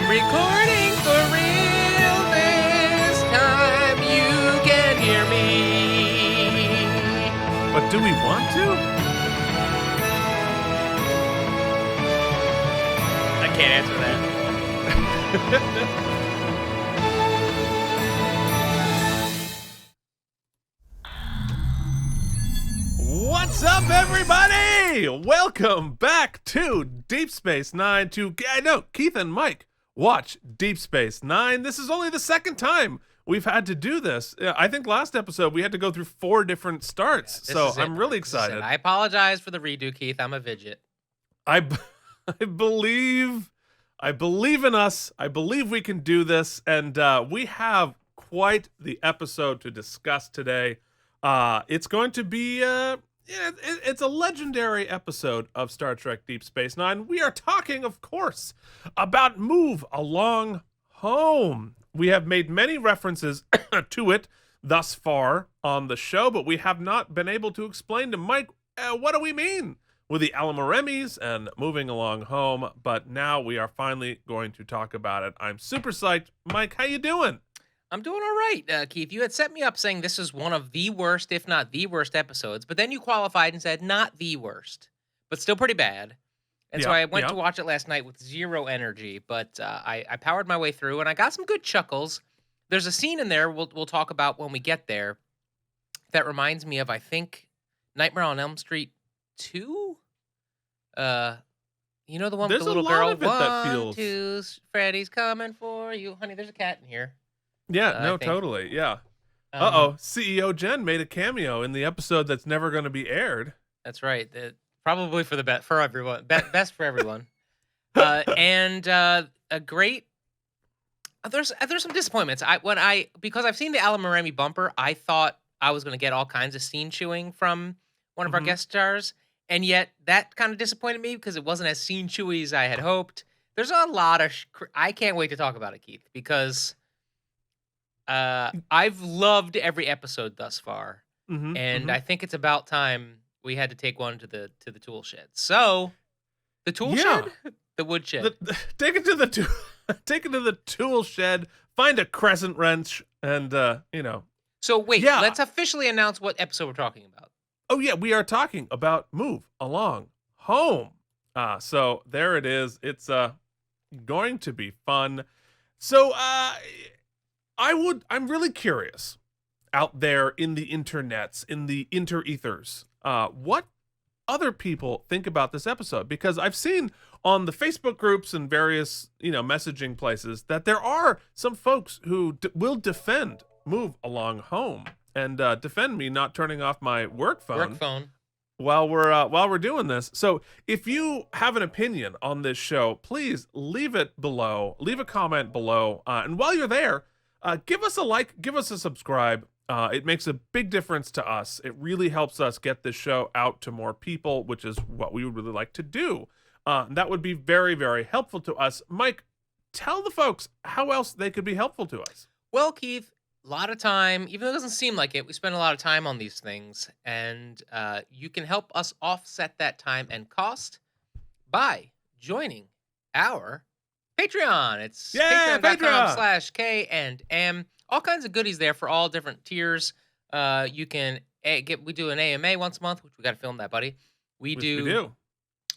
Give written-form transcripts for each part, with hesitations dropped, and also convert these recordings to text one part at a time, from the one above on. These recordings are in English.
I'm recording for real this time. You can hear me. But do we want to? I can't answer that. What's up, everybody? Welcome back to Deep Space Nine. I know Keith and Mike watch Deep Space Nine. This is only the second time we've had to do this. I think last episode we had to go through 4 different starts, so I'm really excited. I apologize for the redo, Keith. I'm a vidget. I believe in us. I believe we can do this, and we have quite the episode to discuss today. It's going to be it's a legendary episode of Star Trek Deep Space Nine. We are talking, of course, about Move Along Home. We have made many references to it thus far on the show, but we have not been able to explain to Mike what do we mean with the AlamarEmmys and moving along home. But now we are finally going to talk about it. I'm super psyched. Mike, how you doing? I'm doing all right, Keith. You had set me up saying this is one of the worst, if not the worst episodes, but then you qualified and said not the worst, but still pretty bad. And so I went to watch it last night with zero energy, but I powered my way through, and I got some good chuckles. There's a scene in there we'll talk about when we get there that reminds me of, I think, Nightmare on Elm Street 2? You know the one with the little girl? One, two, Freddy's coming for you. Honey, there's a cat in here. Yeah, no, totally. Yeah. CEO Jen made a cameo in the episode that's never going to be aired. That's right. Probably for the best for everyone. Best for everyone. And a great. There's some disappointments. Because I've seen the AlamarEmmys bumper, I thought I was going to get all kinds of scene chewing from one of our guest stars, and yet that kind of disappointed me because it wasn't as scene chewy as I had hoped. There's a lot of. I can't wait to talk about it, Keith, because. I've loved every episode thus far, and I think it's about time we had to take one to the tool shed. So, the tool shed, the wood shed. Take it to the tool shed. Find a crescent wrench, and So wait, let's officially announce what episode we're talking about. Oh yeah, we are talking about Move Along Home. So there it is. It's going to be fun. So I'm really curious out there in the internets, in the interethers, what other people think about this episode, because I've seen on the Facebook groups and various, messaging places that there are some folks who will defend Move Along Home and defend me not turning off my work phone. While we're doing this. So if you have an opinion on this show, please leave it below, leave a comment below, and while you're there, give us a like, give us a subscribe. It makes a big difference to us. It really helps us get this show out to more people, which is what we would really like to do. That would be very, very helpful to us. Mike, tell the folks how else they could be helpful to us. Well, Keith, a lot of time, even though it doesn't seem like it, we spend a lot of time on these things, and you can help us offset that time and cost by joining our Patreon. It's patreon.com/K&M. All kinds of goodies there for all different tiers. You can we do an AMA once a month, which we got to film that, buddy. We do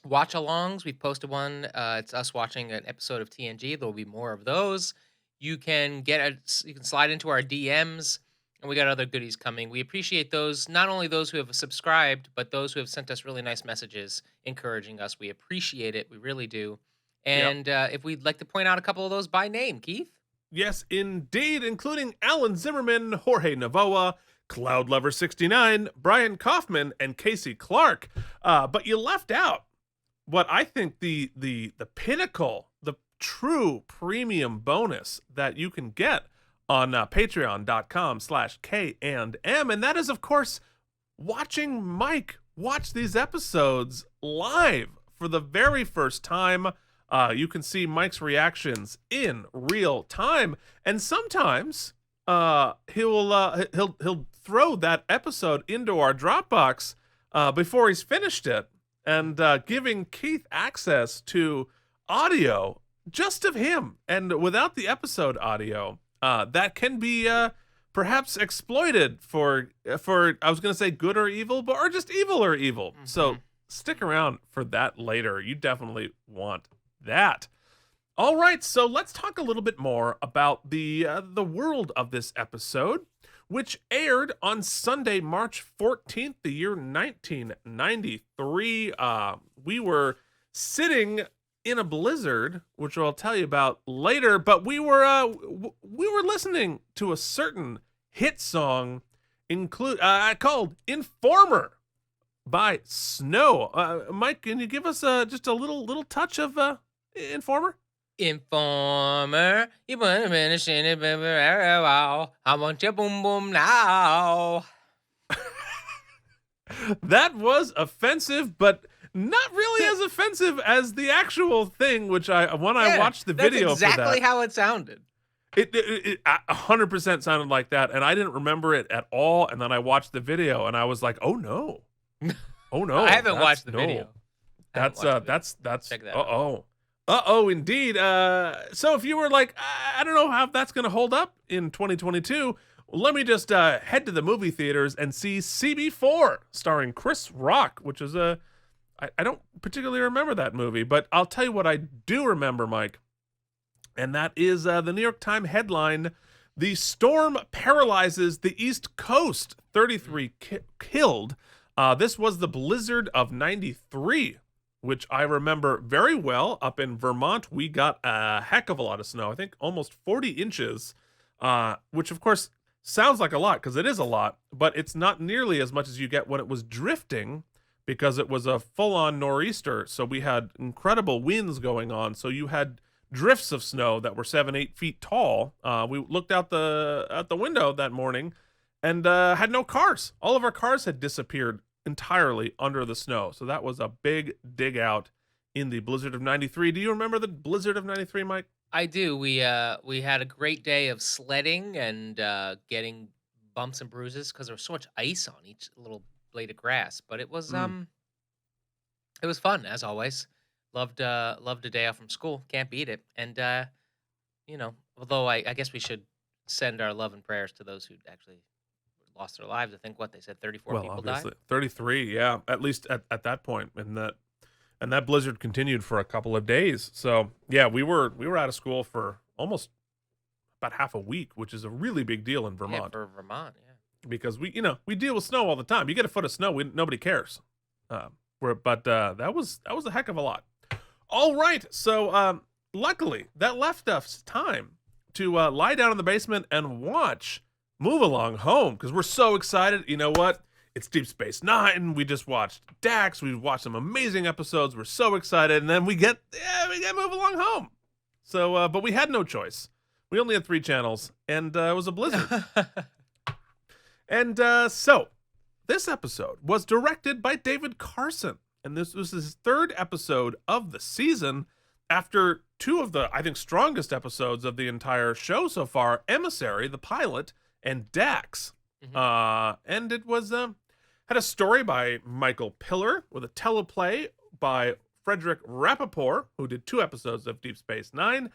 watch alongs. We posted one. It's us watching an episode of TNG. There'll be more of those. You can you can slide into our DMs, and we got other goodies coming. We appreciate those, not only those who have subscribed, but those who have sent us really nice messages encouraging us. We appreciate it. We really do. And if we'd like to point out a couple of those by name, Keith? Yes, indeed, including Alan Zimmerman, Jorge Navoa, Cloudlover69, Brian Kaufman, and Casey Clark. But you left out what I think the pinnacle, the true premium bonus that you can get on patreon.com/K&M. And that is, of course, watching Mike watch these episodes live for the very first time. You can see Mike's reactions in real time, and sometimes he'll throw that episode into our Dropbox before he's finished it, and giving Keith access to audio just of him. And without the episode audio, that can be perhaps exploited for I was going to say good or evil, or just evil or evil. Mm-hmm. So stick around for that later. You definitely want that. All right, so let's talk a little bit more about the world of this episode, which aired on Sunday, March 14th, the year 1993. We were sitting in a blizzard, which I'll tell you about later, but we were listening to a certain hit song called Informer by Snow. Mike, can you give us just a little touch of Informer? Informer, you want to finish it very well. I want your boom boom now. That was offensive, but not really as offensive as the actual thing, which I watched the video that's exactly for that. how it sounded. It 100% sounded like that, and I didn't remember it at all. And then I watched the video, and I was like, "Oh no, oh no!" I haven't watched the video. That's Check that out. Indeed. So if you were like, I don't know how that's gonna hold up in 2022, let me just head to the movie theaters and see CB4 starring Chris Rock, which is I don't particularly remember that movie, but I'll tell you what I do remember, Mike. And that is the New York Times headline, "The storm paralyzes the East Coast, 33 killed." This was the blizzard of 93, which I remember very well. Up in Vermont, we got a heck of a lot of snow. I think almost 40 inches, which of course sounds like a lot because it is a lot, but it's not nearly as much as you get when it was drifting, because it was a full-on nor'easter. So we had incredible winds going on. So you had drifts of snow that were 7-8 feet tall. We looked out the window that morning and had no cars. All of our cars had disappeared entirely under the snow. So that was a big dig out in the blizzard of 93. Do you remember the blizzard of 93, Mike? I do. We had a great day of sledding and getting bumps and bruises because there was so much ice on each little blade of grass. But it was fun as always. Loved a day off from school. Can't beat it. And although I guess we should send our love and prayers to those who actually lost their lives. I think what they said, 34 people died. 33, yeah, at least at that point. And that blizzard continued for a couple of days. So yeah, we were out of school for almost about half a week, which is a really big deal in Vermont. Yeah, for Vermont, yeah. Because we deal with snow all the time. You get a foot of snow, nobody cares. That was a heck of a lot. All right, so luckily that left us time to lie down in the basement and watch Move Along Home, because we're so excited. You know what? It's Deep Space Nine. We just watched Dax. We watched some amazing episodes. We're so excited, and then we get Move Along Home. So, but we had no choice. We only had 3 channels, and it was a blizzard. And so this episode was directed by David Carson. And this was his 3rd episode of the season, after 2 of the, I think, strongest episodes of the entire show so far, Emissary, the pilot, and Dax. Mm-hmm. And it was had a story by Michael Piller with a teleplay by Frederick Rappaport, who did 2 episodes of Deep Space Nine,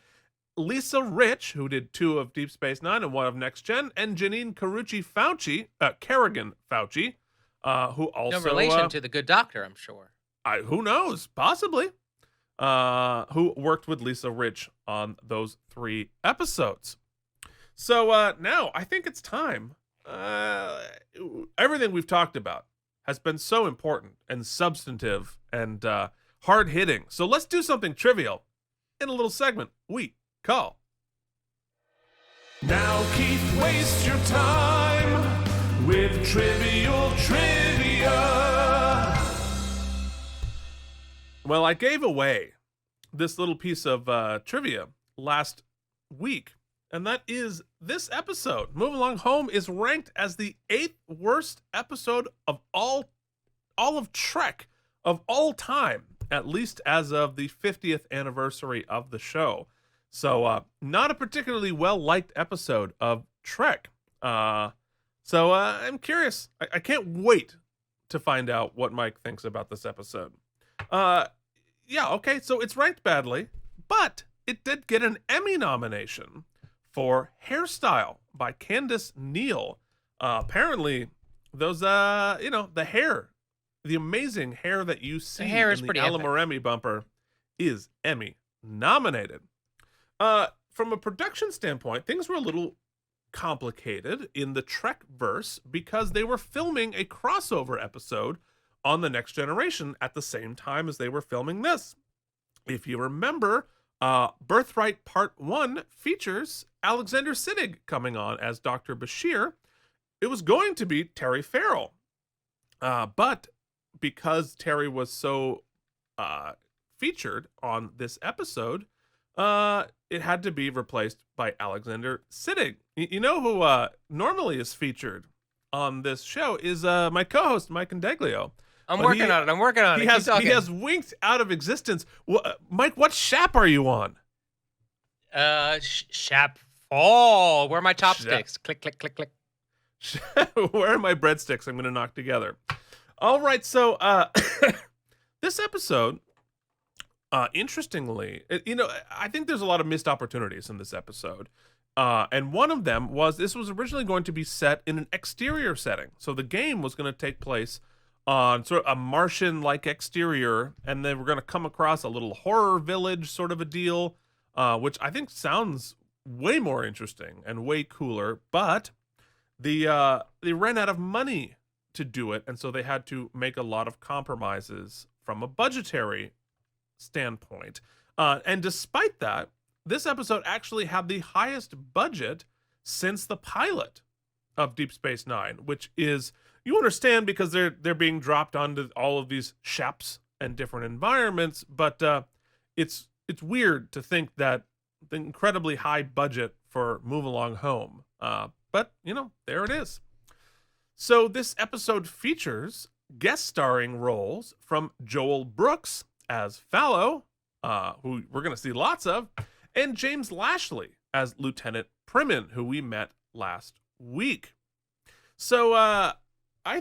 Lisa Rich, who did 2 of Deep Space Nine and 1 of Next Gen, and Janine Kerrigan Fauci, who also... No relation to the Good Doctor, I'm sure. Who knows? Possibly. Who worked with Lisa Rich on those 3 episodes. So now I think it's time. Everything we've talked about has been so important and substantive and hard-hitting. So let's do something trivial in a little segment we call... Now Keith, waste your time with Trivial Trivia. Well, I gave away this little piece of trivia last week, and that is this episode. Move Along Home is ranked as the 8th worst episode of all of Trek of all time, at least as of the 50th anniversary of the show. So not a particularly well-liked episode of Trek. So I'm curious. I can't wait to find out what Mike thinks about this episode. Yeah, okay, so it's ranked badly, but it did get an Emmy nomination for Hairstyle by Candace Neal. Apparently, those, the hair, the amazing hair that you see in the AlamarEmmys bumper is Emmy nominated. From a production standpoint, things were a little complicated in the Trek verse because they were filming a crossover episode on The Next Generation at the same time as they were filming this. If you remember, Birthright Part 1 features Alexander Siddig coming on as Dr. Bashir. It was going to be Terry Farrell. But because Terry was so featured on this episode, it had to be replaced by Alexander Siddig. You know who normally is featured on this show is my co-host, Mike Indeglio. I'm working on it. He has winked out of existence. Mike, what shap are you on? Shap. Oh, where are my chopsticks? Shap. Click, click, click, click. Where are my breadsticks I'm going to knock together? All right, so this episode, interestingly, I think there's a lot of missed opportunities in this episode. And one of them was this was originally going to be set in an exterior setting. So the game was going to take place on sort of a Martian-like exterior, and then we're going to come across a little horror village sort of a deal, which I think sounds way more interesting and way cooler, but they ran out of money to do it, and so they had to make a lot of compromises from a budgetary standpoint. And despite that, this episode actually had the highest budget since the pilot of Deep Space Nine, which is, you understand, because they're being dropped onto all of these shaps and different environments, but it's weird to think that the incredibly high budget for Move Along Home. But, there it is. So this episode features guest starring roles from Joel Brooks as Fallow, who we're going to see lots of, and James Lashley as Lieutenant Primin, who we met last week. So I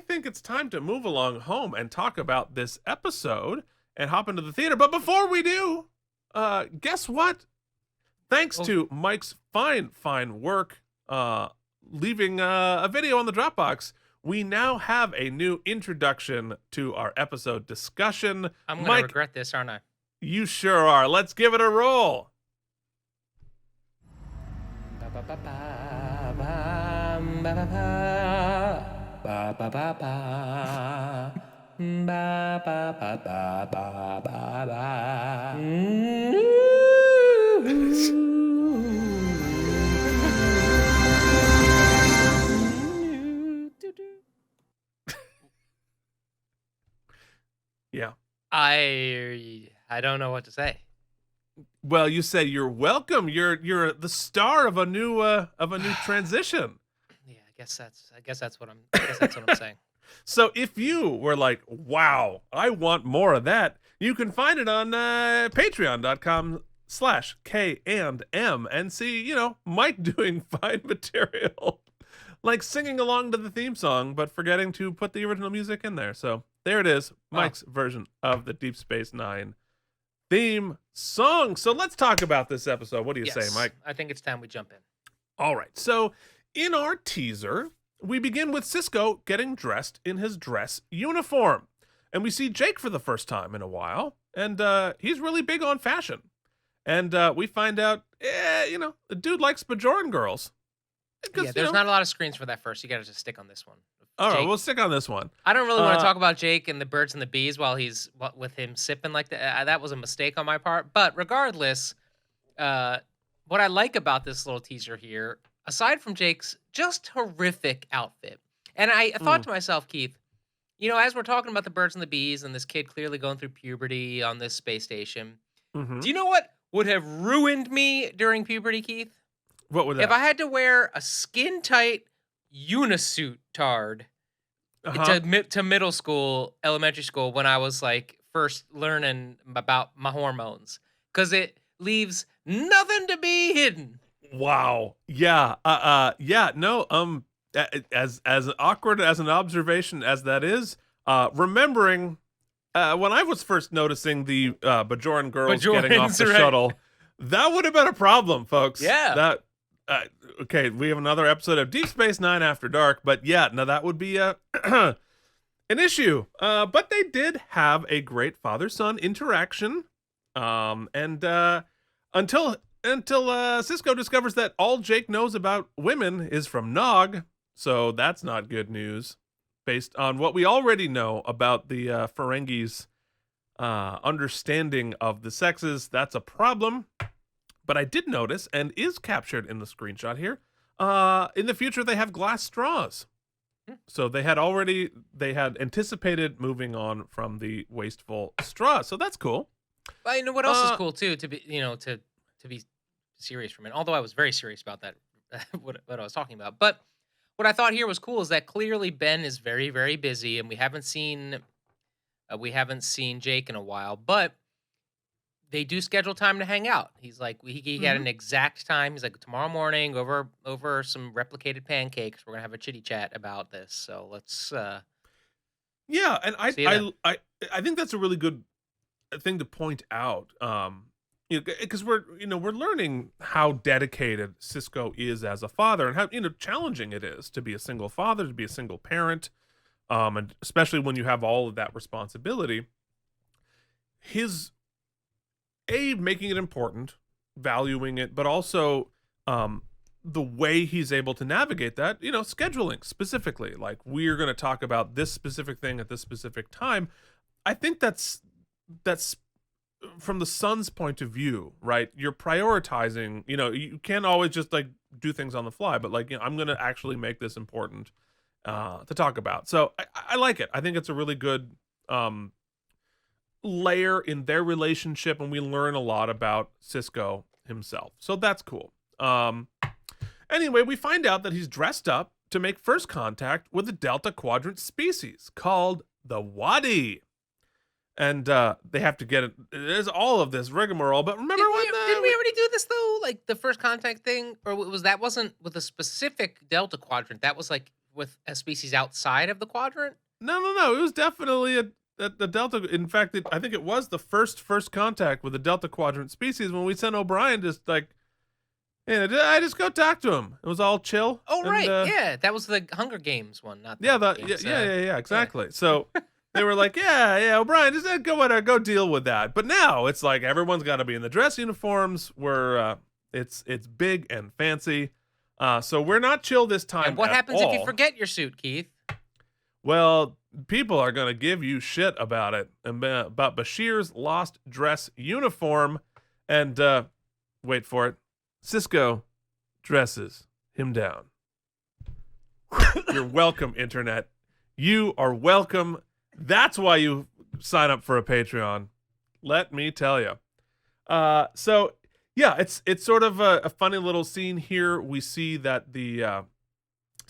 think it's time to move along home and talk about this episode and hop into the theater. But before we do, guess what? Thanks to Mike's fine work leaving a video on the Dropbox, we now have a new introduction to our episode discussion. I'm going to regret this, aren't I? You sure are. Let's give it a roll. Yeah. I don't know what to say. Well, you say you're welcome. You're the star of a new transition. Yeah, I guess that's what I'm saying. So if you were like, wow, I want more of that, you can find it on patreon.com/K&M and see, Mike doing fine material, like singing along to the theme song, but forgetting to put the original music in there. So there it is, Mike's version of the Deep Space Nine theme song. So let's talk about this episode. What do you say, Mike? I think it's time we jump in. All right. So in our teaser, we begin with Sisko getting dressed in his dress uniform. And we see Jake for the first time in a while. And he's really big on fashion. And we find out, the dude likes Bajoran girls. Yeah, there's not a lot of screens for that first. You got to just stick on this one. All right, we'll stick on this one. I don't really want to talk about Jake and the birds and the bees while he's with him sipping like that. That was a mistake on my part. But regardless, what I like about this little teaser here, aside from Jake's just horrific outfit, and I thought to myself, Keith, as we're talking about the birds and the bees and this kid clearly going through puberty on this space station, do you know what would have ruined me during puberty, Keith? What would that? If I had to wear a skin-tight unisuit tard to middle school, elementary school, when I was like first learning about my hormones, because it leaves nothing to be hidden. Wow. Yeah. No. As awkward as an observation as that is, remembering when I was first noticing the Bajoran girls getting off the shuttle, That would have been a problem, folks. Yeah. That okay, we have another episode of Deep Space Nine After Dark, but yeah, now that would be a an issue. But they did have a great father-son interaction. And until Cisco discovers that all Jake knows about women is from Nog, so that's not good news. Based on what we already know about the Ferengis' understanding of the sexes, that's a problem. But I did notice, and is captured in the screenshot here, in the future they have glass straws. So they had anticipated moving on from the wasteful straw. So that's cool. Well, you know what else is cool too, to be serious for a minute. Although I was very serious about that, what I was talking about. But what I thought here was cool is that clearly Ben is very, very busy, and we haven't seen Jake in a while. But they do schedule time to hang out. He's like, he had an exact time. He's like, tomorrow morning over some replicated pancakes, we're gonna have a chitty chat about this. So let's. Yeah, and I think that's a really good thing to point out. Because we're learning how dedicated Cisco is as a father, and how challenging it is to be a single father, to be a single parent, and especially when you have all of that responsibility. His making it important, valuing it, but also the way he's able to navigate that, scheduling specifically, like we're going to talk about this specific thing at this specific time. I think that's from the son's point of view, right? You're prioritizing, you can't always just like do things on the fly, but like, I'm going to actually make this important to talk about. So I like it. I think it's a really good layer in their relationship, and we learn a lot about Cisco himself. So that's cool. Anyway, we find out that he's dressed up to make first contact with a Delta Quadrant species called the Wadi. And they have to get it. There's all of this rigmarole, but remember didn't we already do this though? Like the first contact thing, or wasn't with a specific Delta Quadrant? That was like with a species outside of the quadrant. No. It was definitely the Delta. In fact, I think it was the first contact with the Delta Quadrant species when we sent O'Brien just like, I just go talk to him. It was all chill. Oh, right. Yeah, that was the Hunger Games one, not the Hunger Games. Yeah, exactly. Yeah. So they were like, yeah, O'Brien, just go deal with that. But now it's like everyone's got to be in the dress uniforms. It's big and fancy. So we're not chill this time. And what happens if you forget your suit, Keith? Well, people are going to give you shit about it, and about Bashir's lost dress uniform. And wait for it, Cisco dresses him down. You're welcome, Internet. You are welcome. That's why you sign up for a Patreon. Let me tell you. So yeah, it's sort of a funny little scene here. We see that the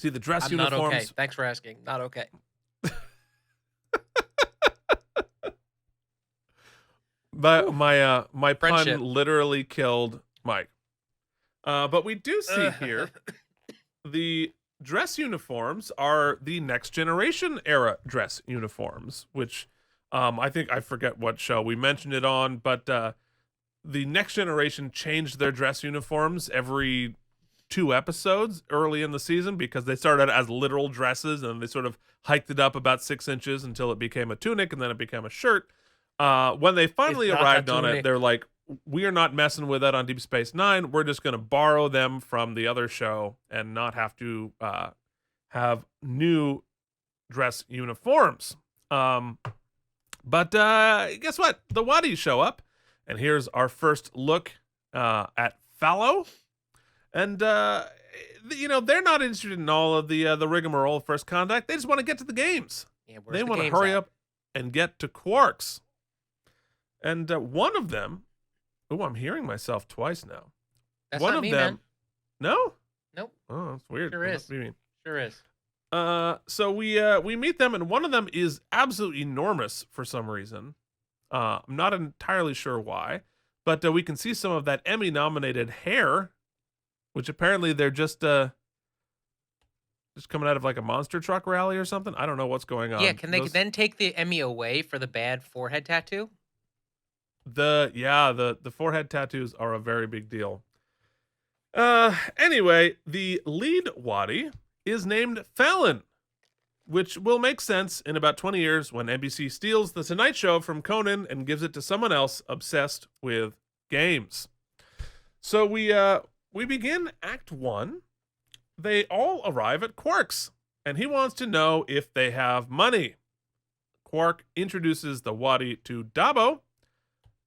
dress uniforms. Not okay. Thanks for asking. Not okay. But my pun literally killed Mike. But we do see here the dress uniforms are the Next Generation era dress uniforms, which I think, I forget what show we mentioned it on, but the Next Generation changed their dress uniforms every 2 episodes early in the season, because they started as literal dresses and they sort of hiked it up about 6 inches until it became a tunic, and then it became a shirt. When they finally arrived on it, they're like, we are not messing with that on Deep Space Nine. We're just going to borrow them from the other show and not have to have new dress uniforms. But guess what? The Wadis show up, and here's our first look at Fallow. And they're not interested in all of the rigmarole of first contact. They just want to get to the games. Yeah, they want to hurry up and get to Quarks. And one of them, I'm hearing myself twice now. That's one not of me, them. Man. No? Nope. Oh, that's weird. Sure is. Sure is. So we meet them, and one of them is absolutely enormous for some reason. I'm not entirely sure why, but we can see some of that Emmy-nominated hair, which apparently they're just coming out of like a monster truck rally or something. I don't know what's going on. Yeah, can they then take the Emmy away for the bad forehead tattoo? The forehead tattoos are a very big deal. Anyway, the lead Wadi is named Fallon, which will make sense in about 20 years when NBC steals The Tonight Show from Conan and gives it to someone else obsessed with games. So we begin Act 1. They all arrive at Quark's, and he wants to know if they have money. Quark introduces the Wadi to Dabo,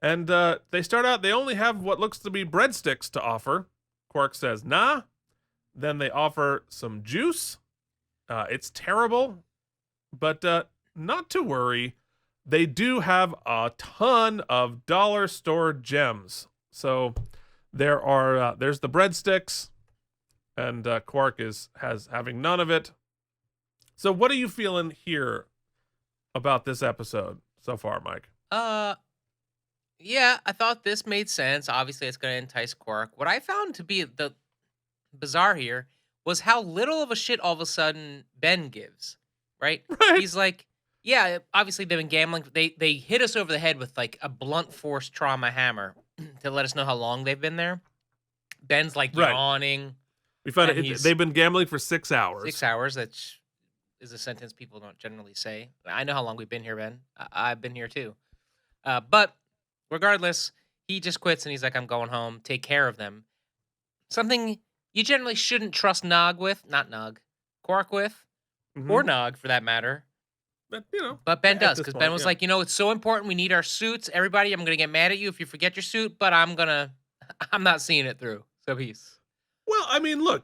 and they start out, they only have what looks to be breadsticks to offer. Quark says, nah. Then they offer some juice. It's terrible, but not to worry. They do have a ton of dollar store gems. So there's the breadsticks, and Quark has having none of it. So what are you feeling here about this episode so far, Mike? Yeah, I thought this made sense. Obviously, it's going to entice Quark. What I found to be the bizarre here was how little of a shit all of a sudden Ben gives, right? Right. He's like, yeah, obviously they've been gambling. They hit us over the head with like a blunt force trauma hammer to let us know how long they've been there. Ben's like yawning. We found they've been gambling for 6 hours. 6 hours, that is a sentence people don't generally say. I know how long we've been here, Ben. I've been here too. But regardless, he just quits and he's like, I'm going home. Take care of them. Something you generally shouldn't trust Nog with. Not Nog. Quark with. Mm-hmm. Or Nog, for that matter. But Ben does, because Ben was like, it's so important. We need our suits. Everybody, I'm going to get mad at you if you forget your suit, but I'm not seeing it through. So peace. Well, I mean, look,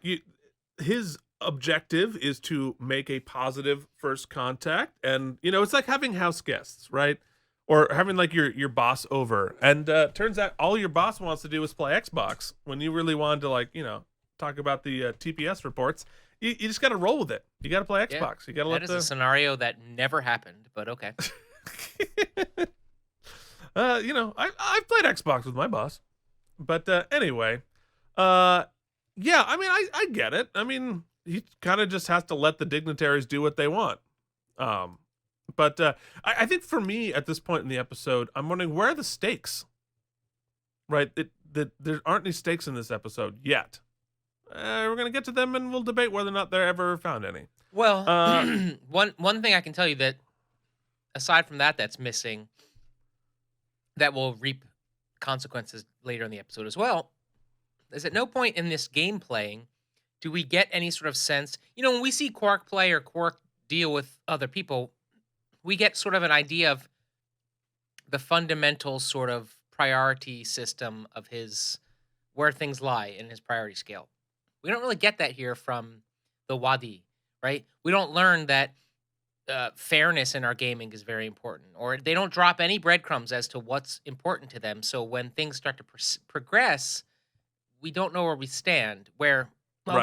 his objective is to make a positive first contact. And, it's like having house guests, right? Or having like your boss over. And turns out all your boss wants to do is play Xbox when you really wanted to talk about the TPS reports. You just got to roll with it. You got to play Xbox. Yeah, you got to let that is a scenario that never happened, but okay. I've played Xbox with my boss. But anyway, yeah, I mean, I get it. I mean, he kind of just has to let the dignitaries do what they want. But I think for me at this point in the episode, I'm wondering, where are the stakes? Right? There aren't any stakes in this episode yet. We're going to get to them and we'll debate whether or not they're ever found any. Well, one thing I can tell you that, aside from that's missing, that will reap consequences later in the episode as well, is at no point in this game playing do we get any sort of sense, when we see Quark play or Quark deal with other people, we get sort of an idea of the fundamental sort of priority system of where things lie in his priority scale. We don't really get that here from the Wadi, right? We don't learn that fairness in our gaming is very important, or they don't drop any breadcrumbs as to what's important to them. So when things start to progress, we don't know where we stand. We'll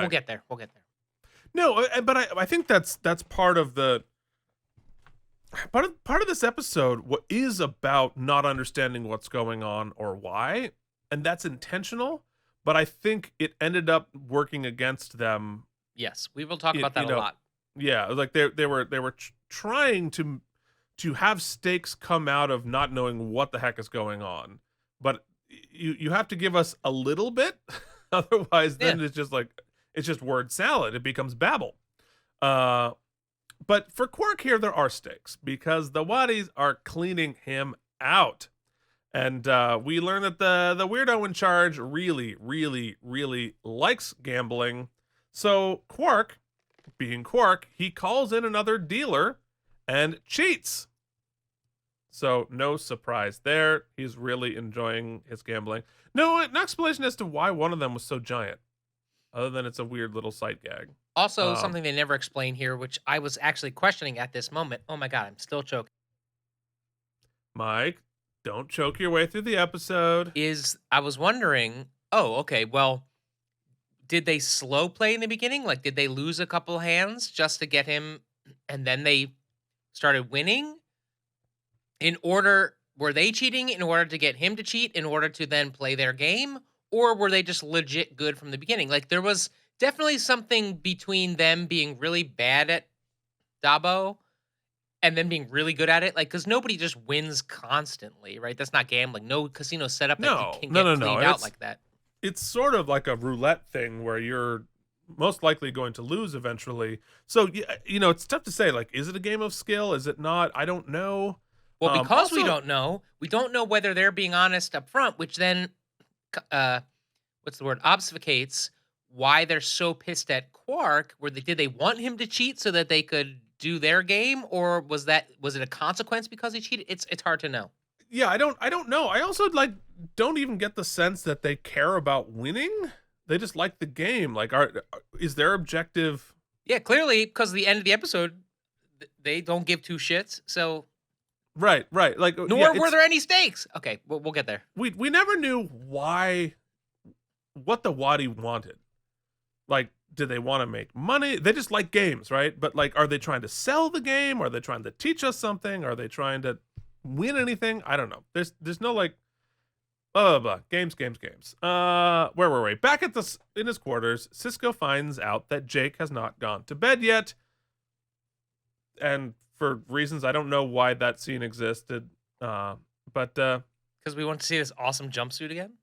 get there. We'll get there. No, but I think that's part of the part of this episode. What is about not understanding what's going on or why, and that's intentional. But I think it ended up working against them. Yes, we will talk about that a lot. Yeah, like they were trying to have stakes come out of not knowing what the heck is going on. But you have to give us a little bit, otherwise then it's just word salad. It becomes babble. But for Quark here, there are stakes because the Wadis are cleaning him out. And we learn that the weirdo in charge really, really, really likes gambling. So Quark, being Quark, he calls in another dealer and cheats. So no surprise there. He's really enjoying his gambling. No explanation as to why one of them was so giant, other than it's a weird little sight gag. Also, something they never explain here, which I was actually questioning at this moment. Oh my God, I'm still choking. Mike, don't choke your way through the episode. I was wondering, okay, well, did they slow play in the beginning? Like, did they lose a couple hands just to get him, and then they started winning? Were they cheating in order to get him to cheat in order to then play their game? Or were they just legit good from the beginning? Like, there was definitely something between them being really bad at Dabo and then being really good at it, like, because nobody just wins constantly, right? That's not gambling. No casino setup that can get cleaned out like that. It's sort of like a roulette thing where you're most likely going to lose eventually. So, it's tough to say, like, is it a game of skill? Is it not? I don't know. Well, because we don't know whether they're being honest up front, which then, what's the word? Obfuscates why they're so pissed at Quark. Did they want him to cheat so that they could do their game, or was it a consequence because he cheated? It's hard to know. Yeah, I don't know. I also don't even get the sense that they care about winning. They just like the game. Like, is their objective? Yeah, clearly, because the end of the episode, they don't give two shits. So, right. Like, nor were there any stakes. Okay, we'll get there. We never knew what the Wadi wanted. Like, did they want to make money? They just like games, right? But like, are they trying to sell the game? Are they trying to teach us something? Are they trying to win anything? I don't know. There's no like, blah, blah, blah. Games. Where were we? Back in his quarters, Sisko finds out that Jake has not gone to bed yet. And for reasons, I don't know why that scene existed. But because we want to see this awesome jumpsuit again?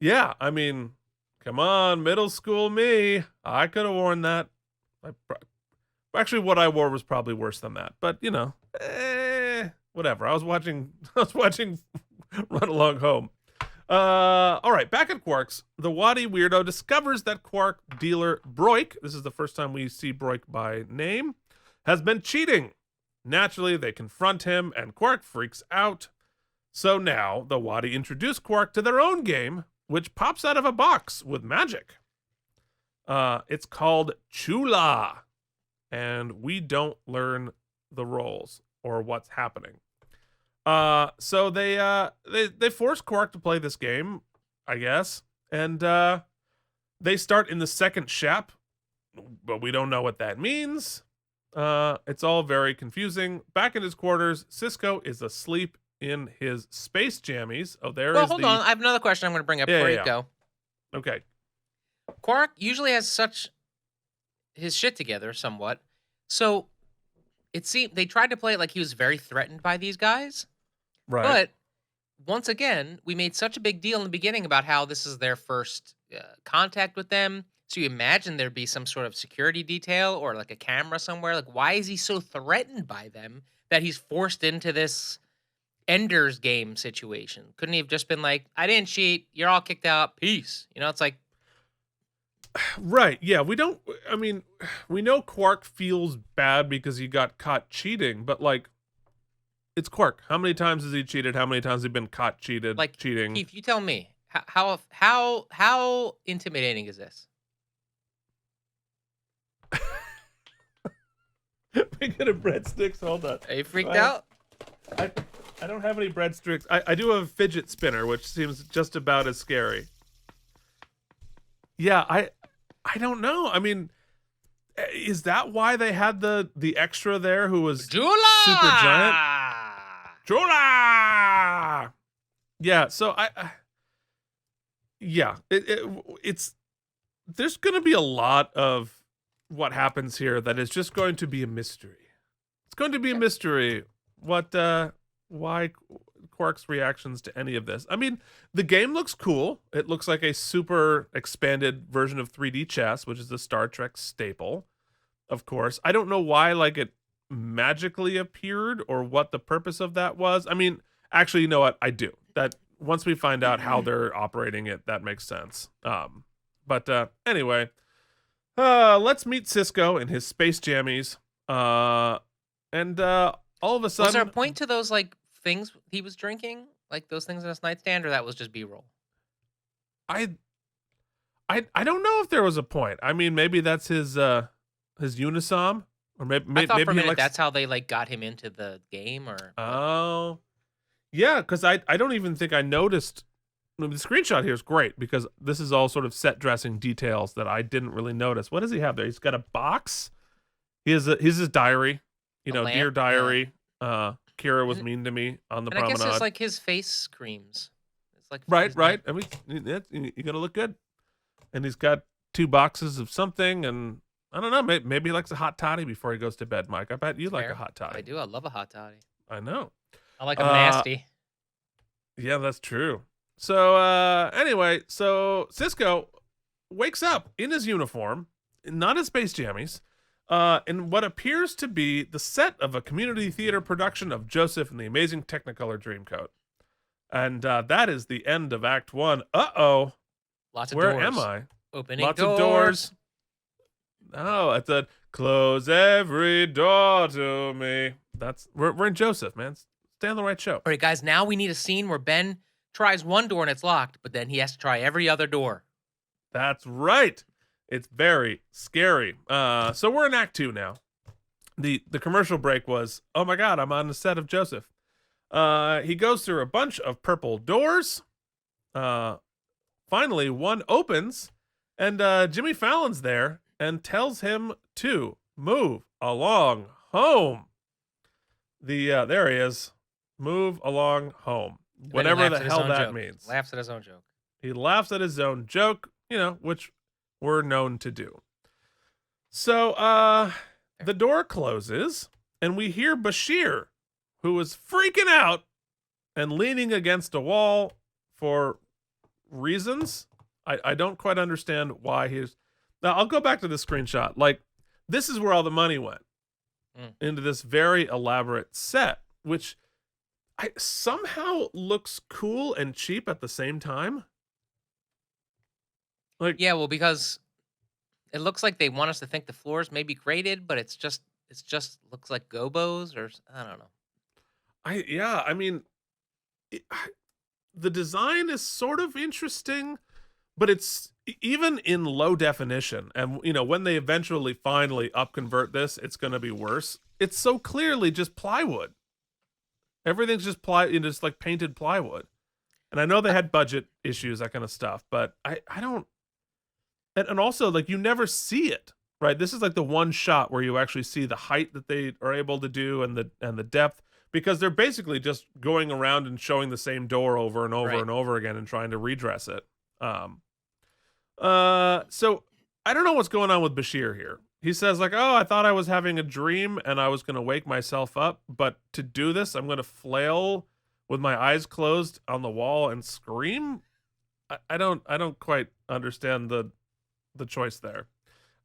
Yeah, I mean, come on, middle school me. I could have worn that. Actually, what I wore was probably worse than that. But, whatever. I was watching Run Along Home. All right, back at Quark's, the Wadi weirdo discovers that Quark dealer Broik, this is the first time we see Broik by name, has been cheating. Naturally, they confront him, and Quark freaks out. So now, the Wadi introduce Quark to their own game, which pops out of a box with magic. It's called Chula, and we don't learn the roles or what's happening. So they force Quark to play this game, I guess, and they start in the second shap, but we don't know what that means. It's all very confusing. Back in his quarters, Sisko is asleep in his space jammies. Oh, hold on. I have another question I'm going to bring up before you go. Okay. Quark usually has his shit together somewhat. So it seemed they tried to play it like he was very threatened by these guys. Right. But once again, we made such a big deal in the beginning about how this is their first contact with them. So you imagine there'd be some sort of security detail or like a camera somewhere. Like, why is he so threatened by them that he's forced into this Ender's Game situation? Couldn't he have just been like, I didn't cheat, you're all kicked out, peace? It's like, right. Yeah, we know Quark feels bad because he got caught cheating, but like, it's Quark. How many times has he cheated? How many times has he been caught cheating? Keith, you tell me, how intimidating is this? We get a breadsticks. Hold on. Are you freaked out? I don't have any breadsticks. I do have a fidget spinner, which seems just about as scary. Yeah, I don't know. I mean, is that why they had the extra there who was Jula! Super giant? Jula! Yeah, so it's there's going to be a lot of what happens here that is just going to be a mystery. It's going to be a mystery why Quark's reactions to any of this. I mean, the game looks cool. It looks like a super expanded version of 3D chess, which is a Star Trek staple, of course. I don't know why it magically appeared or what the purpose of that was. I mean, actually, you know what? I do. That once we find out how they're operating it, that makes sense. But anyway, let's meet Sisko in his space jammies. And all of a sudden, was there a point to those things he was drinking, like those things in his nightstand, or that was just B-roll? I don't know if there was a point. I mean, maybe that's his unisom, or maybe I thought for a minute that's how they got him into the game, or oh, yeah, because I don't even think I noticed. The screenshot here is great because this is all sort of set dressing details that I didn't really notice. What does he have there? He's got a box. He's his diary. Dear diary. Yeah. Kira was mean to me on the promenade. I guess it's his face creams. It's right. I mean, you gotta look good. And he's got 2 boxes of something, and I don't know. Maybe he likes a hot toddy before he goes to bed, Mike. I bet you like a hot toddy. I do. I love a hot toddy. I know. I like them nasty. Yeah, that's true. So anyway, so Cisco wakes up in his uniform, not his space jammies, in what appears to be the set of a community theater production of Joseph and the Amazing Technicolor Dreamcoat. And that is the end of Act 1. Uh-oh. Lots of Where doors. am I? Opening Lots doors. of doors. Oh, it said, close every door to me. We're in Joseph, man. Stay on the right show. All right, guys, now we need a scene where Ben tries one door and it's locked, but then he has to try every other door. That's right. It's very scary. So we're in Act 2 now. The commercial break was, oh my God, I'm on the set of Joseph. He goes through a bunch of purple doors. Finally, one opens, and Jimmy Fallon's there and tells him to move along home. There he is. Move along home. Whatever the hell that means. Laughs at his own joke. He laughs at his own joke, which we're known to do. So the door closes, and we hear Bashir, who is freaking out and leaning against a wall for reasons. I don't quite understand why he's... Now, I'll go back to the screenshot. Like, this is where all the money went. Into this very elaborate set, which somehow looks cool and cheap at the same time. Like, yeah, well, because it looks like they want us to think the floors may be graded, but it's just looks like gobos, or I don't know. I mean, the design is sort of interesting, but it's even in low definition, and when they eventually finally upconvert this, it's going to be worse. It's so clearly just plywood. Everything's just just like painted plywood. And I know they had budget issues, that kind of stuff, but I don't. And also, like, you never see it, right? This is like the one shot where you actually see the height that they are able to do and the depth, because they're basically just going around and showing the same door over and over and over again and trying to redress it. So I don't know what's going on with Bashir here. He says, like, oh, I thought I was having a dream and I was going to wake myself up, but to do this, I'm going to flail with my eyes closed on the wall and scream. I don't quite understand the choice there.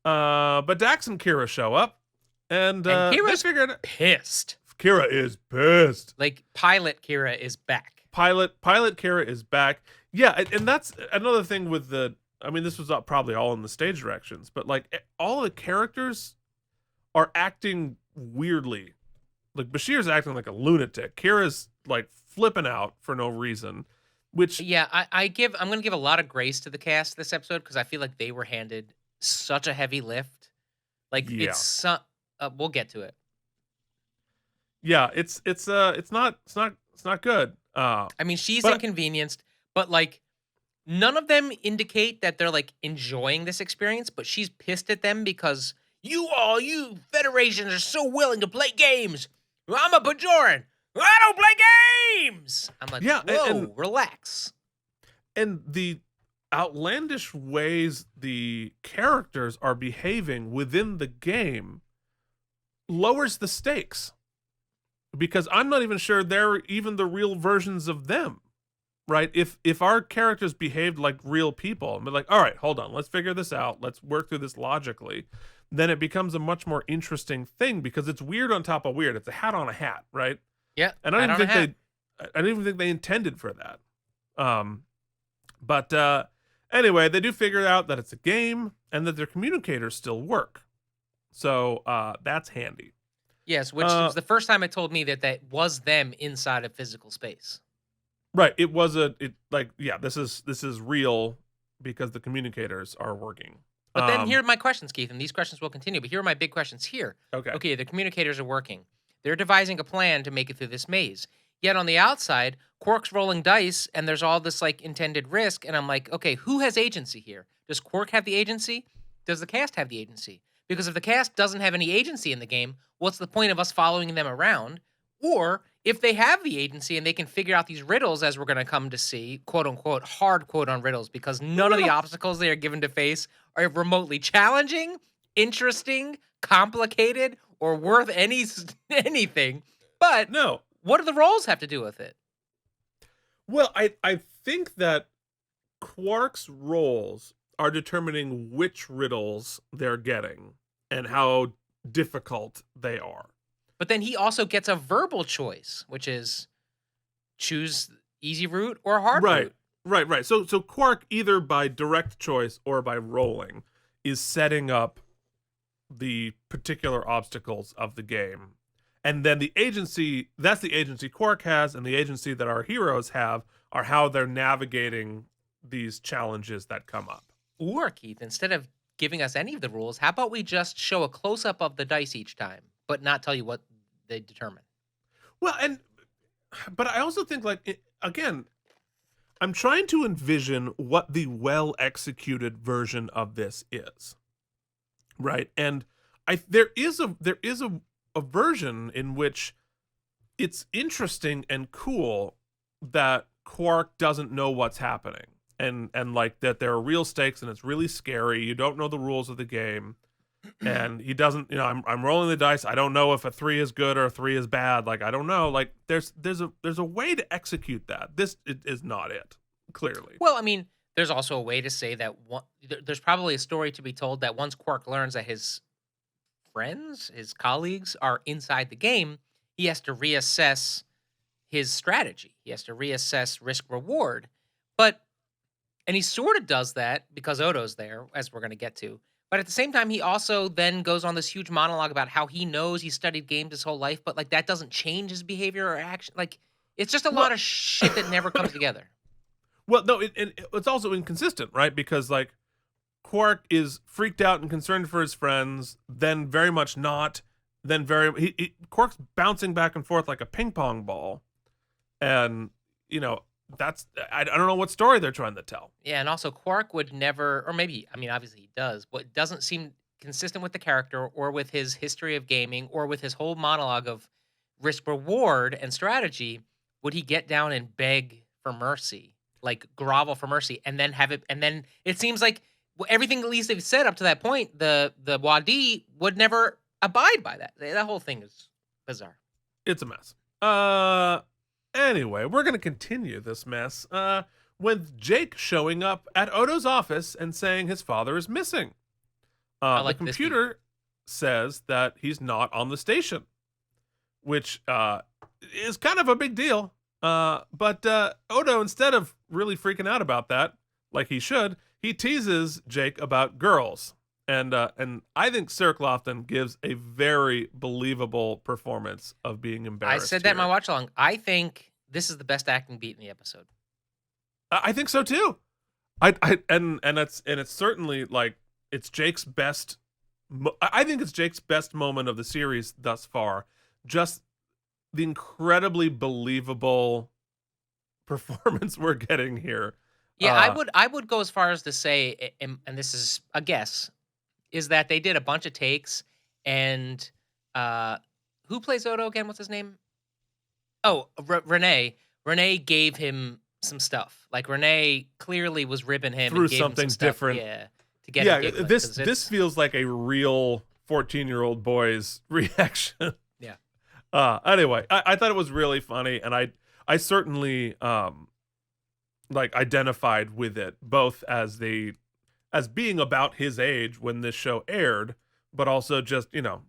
But Dax and Kira show up, and Kira's figured pissed. Kira is pissed. Like, Pilot Kira is back. Pilot Kira is back. Yeah, and that's another thing with this was probably all in the stage directions, but like all the characters are acting weirdly. Like, Bashir's acting like a lunatic. Kira's like flipping out for no reason. Which, yeah, I'm going to give a lot of grace to the cast this episode, because I feel like they were handed such a heavy lift. Like, we'll get to it. Yeah, it's not good. I mean, she's inconvenienced, but like, none of them indicate that they're like enjoying this experience, but she's pissed at them because you Federations are so willing to play games. I'm a Bajoran. I don't play games. I'm like, whoa, relax. And the outlandish ways the characters are behaving within the game lowers the stakes, because I'm not even sure they're even the real versions of them, right? If our characters behaved like real people and be like, all right, hold on, let's figure this out, let's work through this logically, then it becomes a much more interesting thing, because it's weird on top of weird. It's a hat on a hat, right? Yeah, and I don't even think they intended for that. But anyway, they do figure out that it's a game and that their communicators still work. So that's handy. Yes, which was the first time it told me that was them inside a physical space. Right. It was this is real because the communicators are working. But then here are my questions, Keith, and these questions will continue. But here are my big questions here. Okay, the communicators are working. They're devising a plan to make it through this maze. Yet on the outside, Quark's rolling dice, and there's all this like intended risk. And I'm like, okay, who has agency here? Does Quark have the agency? Does the cast have the agency? Because if the cast doesn't have any agency in the game, what's the point of us following them around? Or if they have the agency and they can figure out these riddles, as we're going to come to see, quote unquote, hard quote on riddles, because none of the obstacles they are given to face are remotely challenging, interesting, complicated, or worth anything. But no. What do the roles have to do with it? Well, I think that Quark's roles are determining which riddles they're getting and how difficult they are. But then he also gets a verbal choice, which is choose easy route or hard route. Right. So Quark, either by direct choice or by rolling, is setting up the particular obstacles of the game. And then the agency, that's the agency Quark has, and the agency that our heroes have are how they're navigating these challenges that come up. Or, Keith, instead of giving us any of the rules, how about we just show a close-up of the dice each time, but not tell you what they determine? Well, but I also think, like, again, I'm trying to envision what the well-executed version of this is, right? And there is a version in which it's interesting and cool that Quark doesn't know what's happening, and like that there are real stakes and it's really scary. You don't know the rules of the game, and he doesn't. You know, I'm rolling the dice. I don't know if a 3 is good or a 3 is bad. Like, I don't know. Like, there's a way to execute that. This is not it, clearly. Well, I mean, there's also a way to say that there's probably a story to be told that once Quark learns that his friends, his colleagues are inside the game, he has to reassess his strategy. He has to reassess risk reward. And he sort of does that because Odo's there, as we're going to get to. But at the same time, he also then goes on this huge monologue about how he knows he studied games his whole life, but like that doesn't change his behavior or action. Like, it's just a lot of shit that never comes together. Well, no, it's also inconsistent, right? Because like Quark is freaked out and concerned for his friends, then very much not, then Quark's bouncing back and forth like a ping pong ball, and you know I don't know what story they're trying to tell. Yeah, and also Quark would never, or maybe, I mean, obviously he does, but it doesn't seem consistent with the character or with his history of gaming or with his whole monologue of risk reward and strategy. Would he get down and beg for mercy, like grovel for mercy, and then have it? And then it seems like everything at least they've said up to that point, the Wadi would never abide by that. That whole thing is bizarre. It's a mess. Anyway, we're going to continue this mess with Jake showing up at Odo's office and saying his father is missing. The computer says that he's not on the station, which is kind of a big deal. But Odo, instead of really freaking out about that, like he should, he teases Jake about girls. And I think Sir Lofton gives a very believable performance of being embarrassed. I said that in my watch along. I think this is the best acting beat in the episode. I think so too. And it's certainly like it's Jake's best. I think it's Jake's best moment of the series thus far. Just the incredibly believable performance we're getting here. Yeah, I would go as far as to say, and this is a guess, is that they did a bunch of takes, and who plays Odo again? What's his name? Oh, Renee. Renee gave him some stuff. Like, Renee clearly was ribbing him through and gave something him some stuff, different. yeah, to get him this feels like a real 14-year-old boy's reaction. Yeah. Anyway, I thought it was really funny, and I certainly like identified with it, both as being about his age when this show aired, but also just, you know,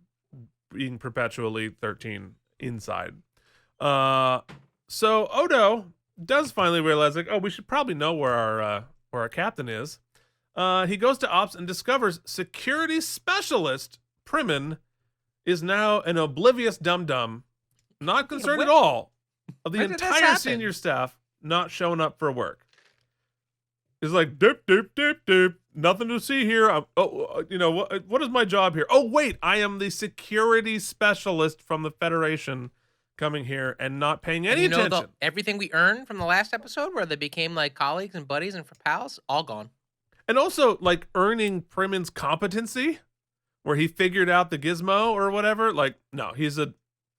being perpetually 13 inside. So Odo does finally realize, like, oh, we should probably know where our captain is. He goes to ops and discovers security specialist Primin is now an oblivious dum-dum, not concerned at all of the entire senior staff not showing up for work. He's like, doop, doop, doop, doop. Nothing to see here. What is my job here? Oh, wait, I am the security specialist from the Federation coming here and not paying any attention. Everything we earned from the last episode where they became like colleagues and buddies and for pals, all gone. And also, like, earning Primin's competency, where he figured out the gizmo or whatever. Like, no, he's a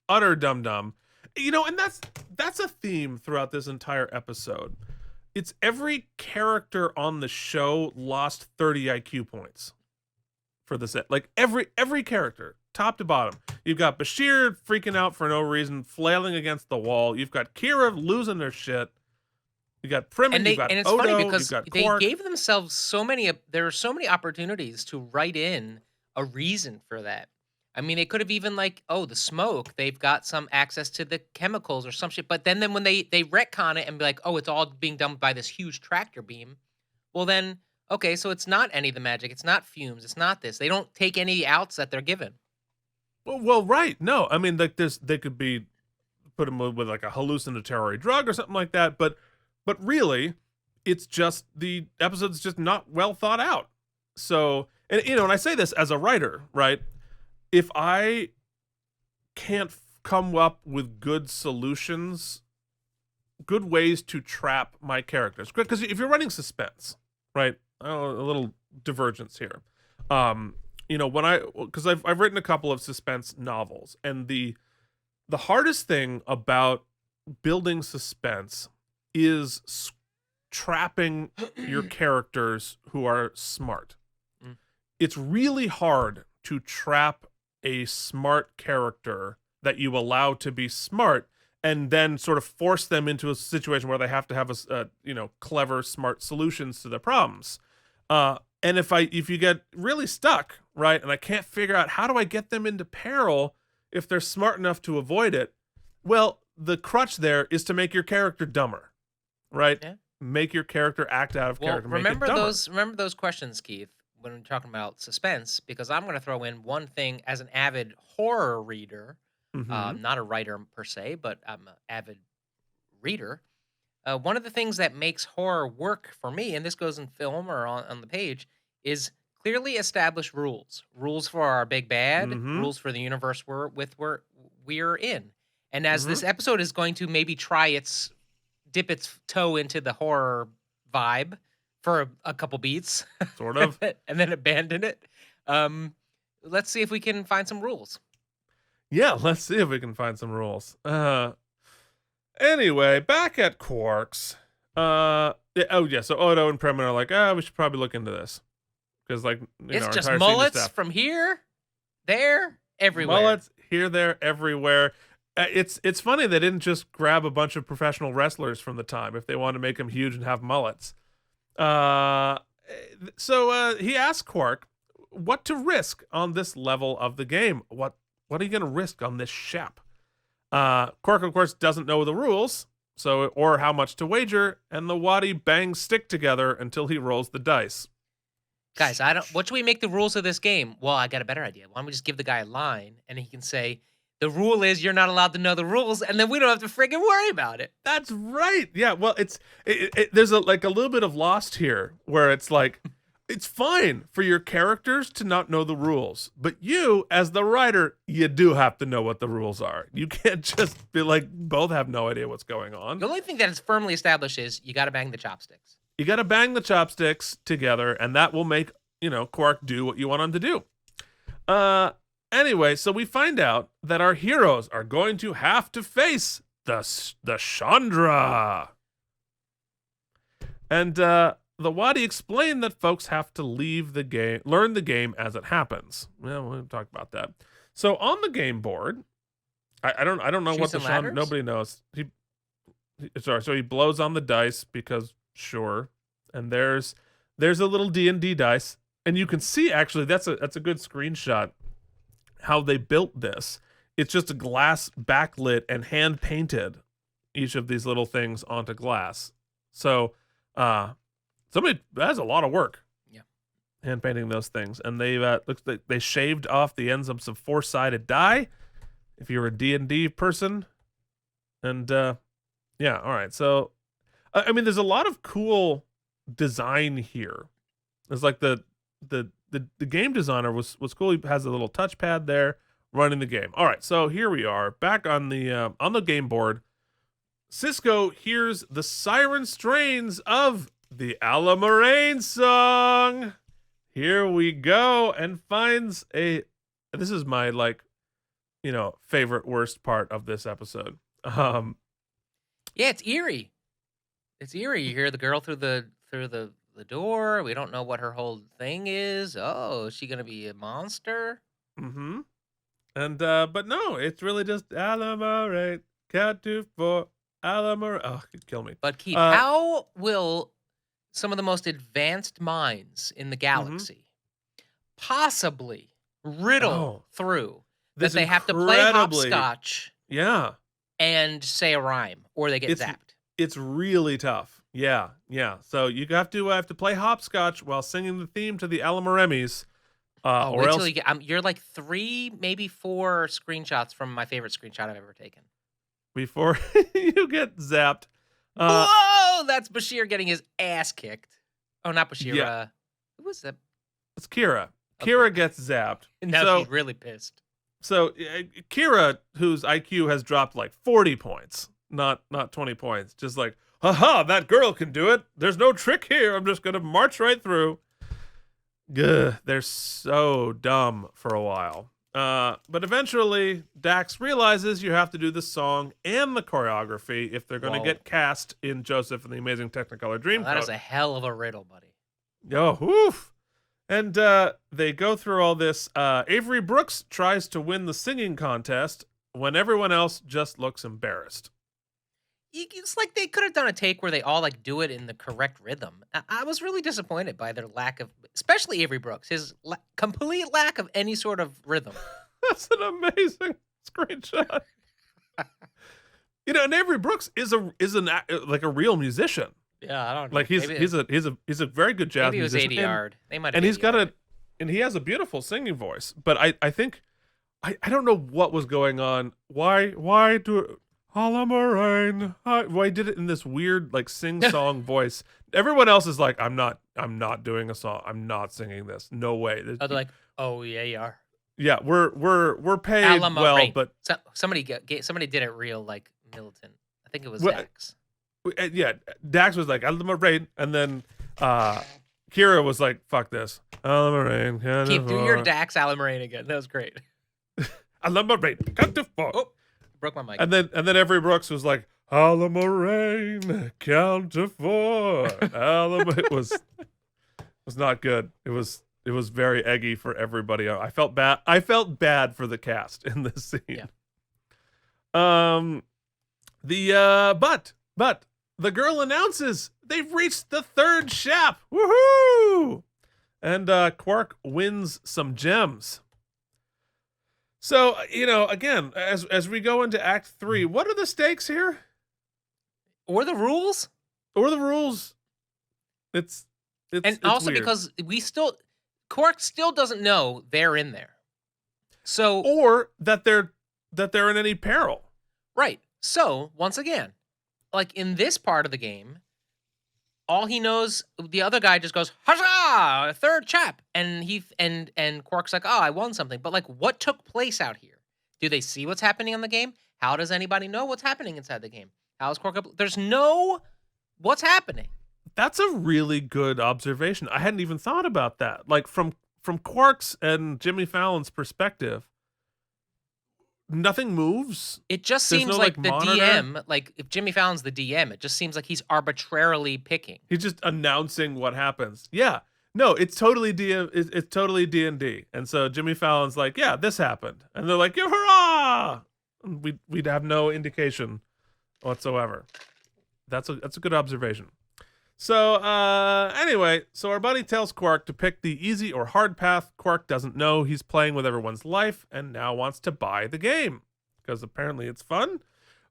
utter dum-dum. You know, and that's a theme throughout this entire episode. It's every character on the show lost 30 IQ points for this. Like every character, top to bottom. You've got Bashir freaking out for no reason, flailing against the wall. You've got Kira losing their shit. You got Primin, you've got it's Odo, funny because you've got they Quark. gave themselves so many. There are so many opportunities to write in a reason for that. I mean, they could have even like, oh, the smoke. They've got some access to the chemicals or some shit. But then when they retcon it and be like, oh, it's all being done by this huge tractor beam. Well, then okay, so it's not any of the magic. It's not fumes. It's not this. They don't take any outs that they're given. Well, right. No, I mean, like they could be put them with like a hallucinatory drug or something like that. But really, it's just the episode's just not well thought out. So, and and I say this as a writer, right? If I can't come up with good solutions, good ways to trap my characters, because if you're running suspense, right? A little divergence here. Because I've written a couple of suspense novels, and the hardest thing about building suspense is trapping your characters who are smart. It's really hard to trap a smart character that you allow to be smart and then sort of force them into a situation where they have to have clever, smart solutions to their problems. And if you get really stuck, right, and I can't figure out how do I get them into peril if they're smart enough to avoid it, well, the crutch there is to make your character dumber, right? Yeah. Make your character act out of character. Remember those questions, Keith, when we're talking about suspense, because I'm going to throw in one thing as an avid horror reader, not a writer per se, but I'm an avid reader. One of the things that makes horror work for me, and this goes in film or on the page, is clearly established rules. Rules for our big bad, rules for the universe we're in. And as this episode is going to maybe dip its toe into the horror vibe for a couple beats, sort of, and then abandon it. Let's see if we can find some rules. Yeah, let's see if we can find some rules. Anyway, back at Quark's. So Odo and Primin are like, we should probably look into this. Because, like, it's just mullets from here, there, everywhere. Mullets here, there, everywhere. It's funny they didn't just grab a bunch of professional wrestlers from the time if they wanted to make them huge and have mullets. So he asked Quark what to risk on this level of the game. What are you going to risk on this shap? Quark, of course, doesn't know the rules, or how much to wager, and the Wadi bang stick together until he rolls the dice. Guys, what should we make the rules of this game? Well, I got a better idea. Why don't we just give the guy a line, and he can say, the rule is you're not allowed to know the rules, and then we don't have to friggin' worry about it. That's right. Yeah, well, there's a little bit of Lost here, where it's like, it's fine for your characters to not know the rules, but you, as the writer, you do have to know what the rules are. You can't just be like, both have no idea what's going on. The only thing that is firmly established is you got to bang the chopsticks. You got to bang the chopsticks together, and that will make, Quark do what you want him to do. Anyway, so we find out that our heroes are going to have to face the Chandra. And the Wadi explained that folks have to learn the game as it happins. Well, we'll talk about that. So on the game board, I don't know what the Chandra. Nobody knows. So he blows on the dice because sure, and there's a little D&D dice, and you can see actually that's a good screenshot how they built this. It's just a glass backlit and hand painted each of these little things onto glass. So somebody has a lot of work. Yeah. Hand painting those things. And looks like they shaved off the ends of some 4-sided die if you're a D&D person. And all right. So I mean there's a lot of cool design here. It's like the game designer was cool. He has a little touchpad there running the game. All right, so here we are back on the game board. Sisko hears the siren strains of the Allamaraine song. Here we go, and finds this is my favorite worst part of this episode. Yeah, it's eerie. It's eerie. You hear the girl through the the door. We don't know what her whole thing is. Oh, is she gonna be a monster? Mm-hmm. And but no, it's really just Allamaraine, count to four, Allamaraine. Oh, it'd kill me. But Keith, how will some of the most advanced minds in the galaxy possibly riddle through that they have to play hopscotch? Yeah. And say a rhyme, or they get zapped. It's really tough. Yeah. So you have to play hopscotch while singing the theme to the AlamarEmmys. Or wait till you get. You're like 3, maybe 4 screenshots from my favorite screenshot I've ever taken. Before you get zapped. Whoa! That's Bashir getting his ass kicked. Oh, not Bashir. Yeah. Who was that? It's Kira. Okay. Kira gets zapped. Now she's really pissed. So Kira, whose IQ has dropped like 40 points, not 20 points, just like, haha, that girl can do it. There's no trick here. I'm just going to march right through. Gah, they're so dumb for a while. But eventually, Dax realizes you have to do the song and the choreography if they're going to get cast in Joseph and the Amazing Technicolor Dreamcoat. That is a hell of a riddle, buddy. Oh, woof. And they go through all this. Avery Brooks tries to win the singing contest when everyone else just looks embarrassed. It's like they could have done a take where they all like do it in the correct rhythm. I was really disappointed by their lack of, especially Avery Brooks, his complete lack of any sort of rhythm. That's an amazing screenshot. And Avery Brooks is like a real musician. Yeah, I don't know. Like he's a very good jazz maybe musician. Maybe it was 80 yard. They might have. And he has a beautiful singing voice. But I think I don't know what was going on. Why do Allamaraine? Why did it in this weird like sing song voice? Everyone else is like, I'm not doing a song. I'm not singing this. No way. Oh, they're like, oh yeah, you are. Yeah, we're paid well, but somebody did it real like militant. I think it was Dax. Yeah, Dax was like Allamaraine, and then Kira was like, "Fuck this, Allamaraine." Keep do your Dax Allamaraine again. That was great. Allamaraine, count to 4. Oh, broke my mic. And then Avery Brooks was like, Allamaraine, count to 4. It was not good. It was very eggy for everybody. I felt bad. I felt bad for the cast in this scene. Yeah. But the girl announces they've reached the 3rd shap. Woohoo! And Quark wins some gems. So, again, as we go into Act 3, what are the stakes here? Or the rules? It's also weird. Because Quark still doesn't know they're in there. So or that they're in any peril. Right. So, once again, like in this part of the game, all he knows, the other guy just goes, huzzah, 3rd chap. And Quark's like, oh, I won something. But like, what took place out here? Do they see what's happening on the game? How does anybody know what's happening inside the game? How is Quark up? There's no what's happening. That's a really good observation. I hadn't even thought about that. Like from Quark's and Jimmy Fallon's perspective, nothing moves. It just seems like the monitor. DM, like if Jimmy Fallon's the DM, it just seems like he's arbitrarily picking. He's just announcing what happens. Yeah. No, it's totally it's totally D&D. And so Jimmy Fallon's like, yeah, this happened. And they're like, hurrah! And we'd have no indication whatsoever. That's a good observation. So anyway, so our buddy tells Quark to pick the easy or hard path. Quark doesn't know he's playing with everyone's life and now wants to buy the game because apparently it's fun.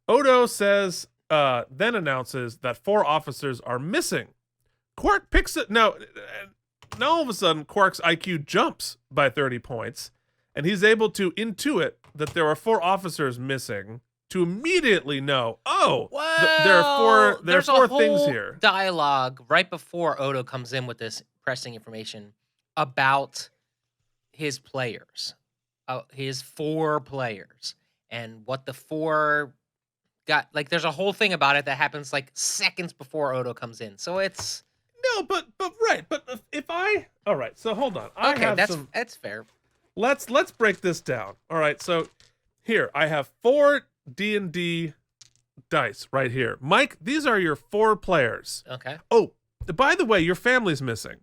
Odo then announces that 4 officers are missing. Quark picks it. Now all of a sudden, Quark's IQ jumps by 30 points, and he's able to intuit that there are 4 officers missing to immediately know, there's 4 things here. Dialogue right before Odo comes in with this pressing information about his players, his 4 players, and what the 4 got. Like, there's a whole thing about it that happens like seconds before Odo comes in. So it's no, but all right. So hold on. That's fair. Let's break this down. All right. So here I have 4 D&D dice right here. Mike, these are your 4 players. Okay. Oh, by the way, your family's missing.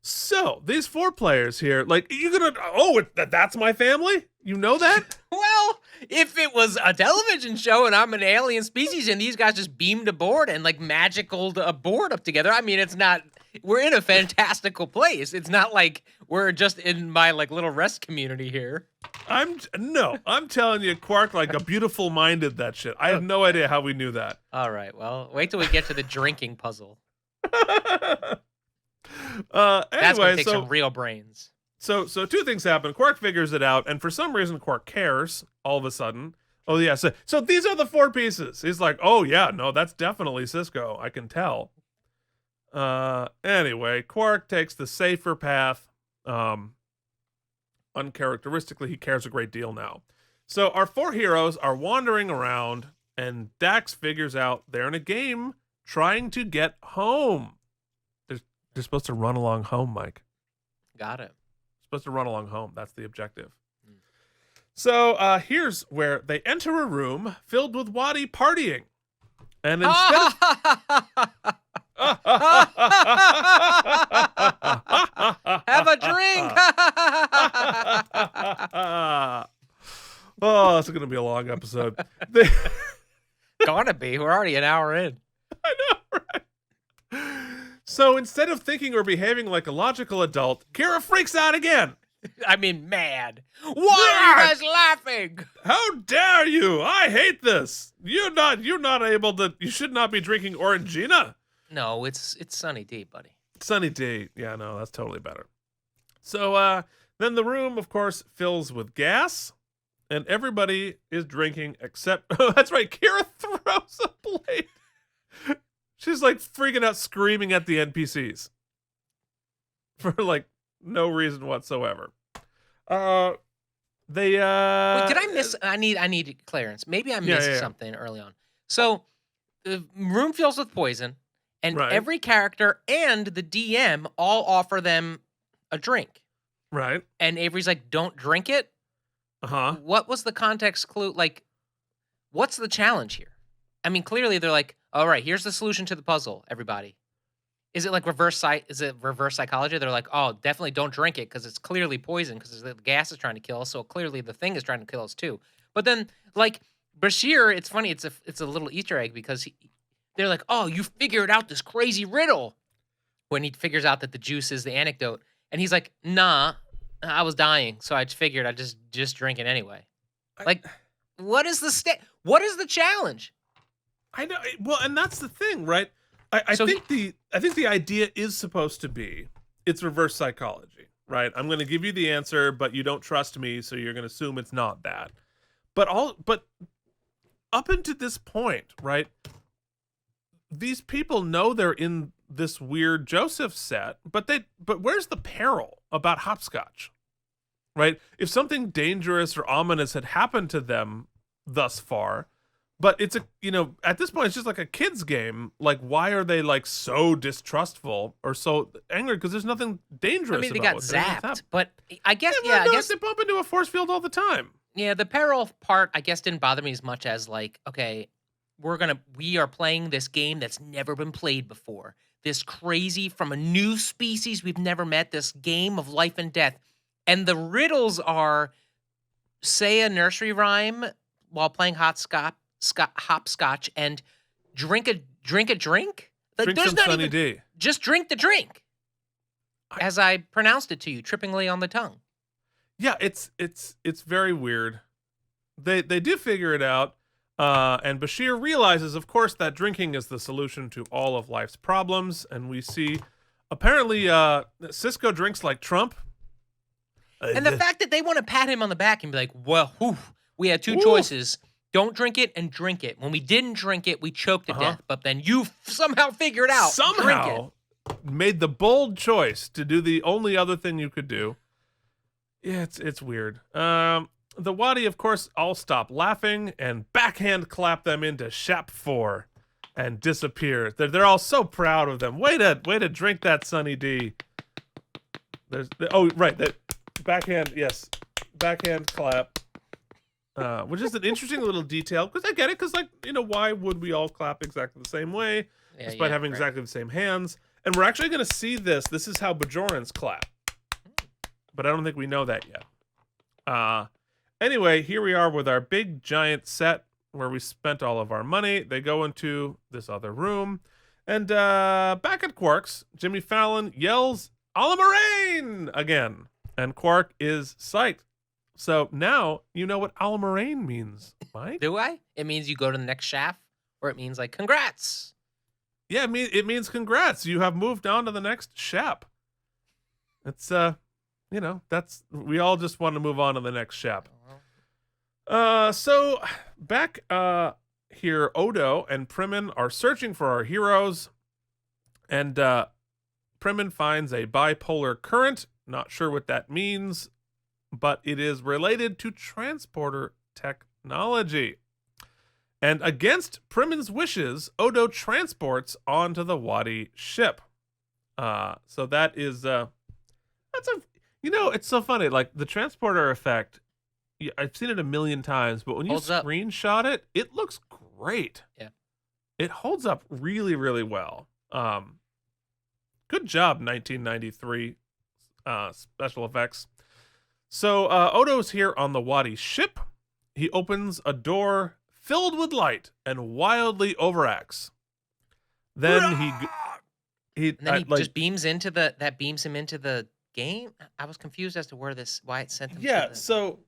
So these 4 players here, like, you're gonna, that's my family? You know that? Well, if it was a television show and I'm an alien species and these guys just beamed aboard and like magicaled a board up together, I mean, it's not, we're in a fantastical place. It's not like we're just in my like little rest community here. I'm telling you, Quark, like a beautiful minded that shit. I have no idea how we knew that. All right, well, wait till we get to the drinking puzzle. That's gonna take some real brains. So 2 things happen. Quark figures it out, and for some reason Quark cares all of a sudden. Oh yeah, so these are the 4 pieces. He's like, oh yeah, no, that's definitely Cisco. I can tell. Anyway, Quark takes the safer path. Uncharacteristically, he cares a great deal now. So our 4 heroes are wandering around, and Dax figures out they're in a game trying to get home. They're supposed to run along home, Mike. Got it. Supposed to run along home. That's the objective. So here's where they enter a room filled with Waddy partying. And instead have a drink. Oh, it's going to be a long episode. Gonna be. We're already an hour in. I know, right? So instead of thinking or behaving like a logical adult, Kira freaks out again. I mean, mad. Why are you guys laughing? How dare you? I hate this. You're not able to. You should not be drinking Orangina. No, it's Sunny D, buddy. Sunny D. Yeah, no, that's totally better. So then the room, of course, fills with gas, and everybody is drinking except. Oh, that's right. Kira throws a plate. She's like freaking out, screaming at the NPCs for like no reason whatsoever. Wait, did I miss? I need clearance. Maybe I missed something early on. So the room fills with poison, and every character and the DM all offer them a drink. Right. And Avery's like, "Don't drink it." What was the context clue? Like, what's the challenge here? I mean, clearly they're like, all right, here's the solution to the puzzle, everybody. Is it like reverse psychology? They're like, oh, definitely don't drink it because it's clearly poison because the gas is trying to kill us. So clearly the thing is trying to kill us too. But then like Bashir, it's funny. It's a little Easter egg because they're like, oh, you figured out this crazy riddle when he figures out that the juice is the antidote. And he's like, nah, I was dying. So I figured I'd just drink it anyway. Like, what is the challenge? I know. Well, and that's the thing, right? I think the idea is supposed to be it's reverse psychology, right? I'm going to give you the answer, but you don't trust me, so you're going to assume it's not that. But up until this point, right? These people know they're in this weird Joseph set, but where's the peril about hopscotch? Right? If something dangerous or ominous had happened to them thus far, but it's at this point, it's just like a kid's game. Like, why are they like so distrustful or so angry? Because there's nothing dangerous. I mean, they about got zapped, but I guess, I guess they bump into a force field all the time. Yeah, the peril part, I guess, didn't bother me as much as like, okay, we are playing this game that's never been played before. This crazy from a new species we've never met. This game of life and death, and the riddles are say a nursery rhyme while playing hopscotch and drink a drink. Like, drink some Sunny D. Just drink the drink. As I pronounced it to you, trippingly on the tongue. Yeah, it's very weird. They do figure it out, and Bashir realizes, of course, that drinking is the solution to all of life's problems. And we see, apparently, Cisco drinks like Trump. And the fact that they want to pat him on the back and be like, well, we had two choices. Don't drink it and drink it. When we didn't drink it, we choked to death. But then you somehow figured out. Somehow made the bold choice to do the only other thing you could do. Yeah, it's weird. The Waddy, of course, all stop laughing and backhand clap them into Shap 4 and disappear. They're all so proud of them. Way to drink that Sunny D. That backhand clap. Which is an interesting little detail, because I get it, because why would we all clap exactly the same way, despite having exactly the same hands? And we're actually going to see this. This is how Bajorans clap. But I don't think we know that yet. Anyway, here we are with our big giant set where we spent all of our money. They go into this other room. And back at Quark's, Jimmy Fallon yells, Allamaraine! Again. And Quark is psyched. So now you know what Allamaraine means, Mike. Do I? It means you go to the next shaft, or it means like congrats. Yeah, it means congrats. You have moved on to the next shap. It's we all just want to move on to the next shap. So back here, Odo and Primin are searching for our heroes, and Primin finds a bipolar current. Not sure what that means, but it is related to transporter technology. And against Primin's wishes, Odo transports onto the Wadi ship. So that is it's so funny. Like the transporter effect, I've seen it a million times, but when you screenshot it, it looks great. Yeah, it holds up really, really well. Good job, 1993 special effects. So Odo's here on the Wadi ship. He opens a door filled with light and wildly overacts. Then he just beams into that beams him into the game. I was confused as to why it sent him. Yeah, so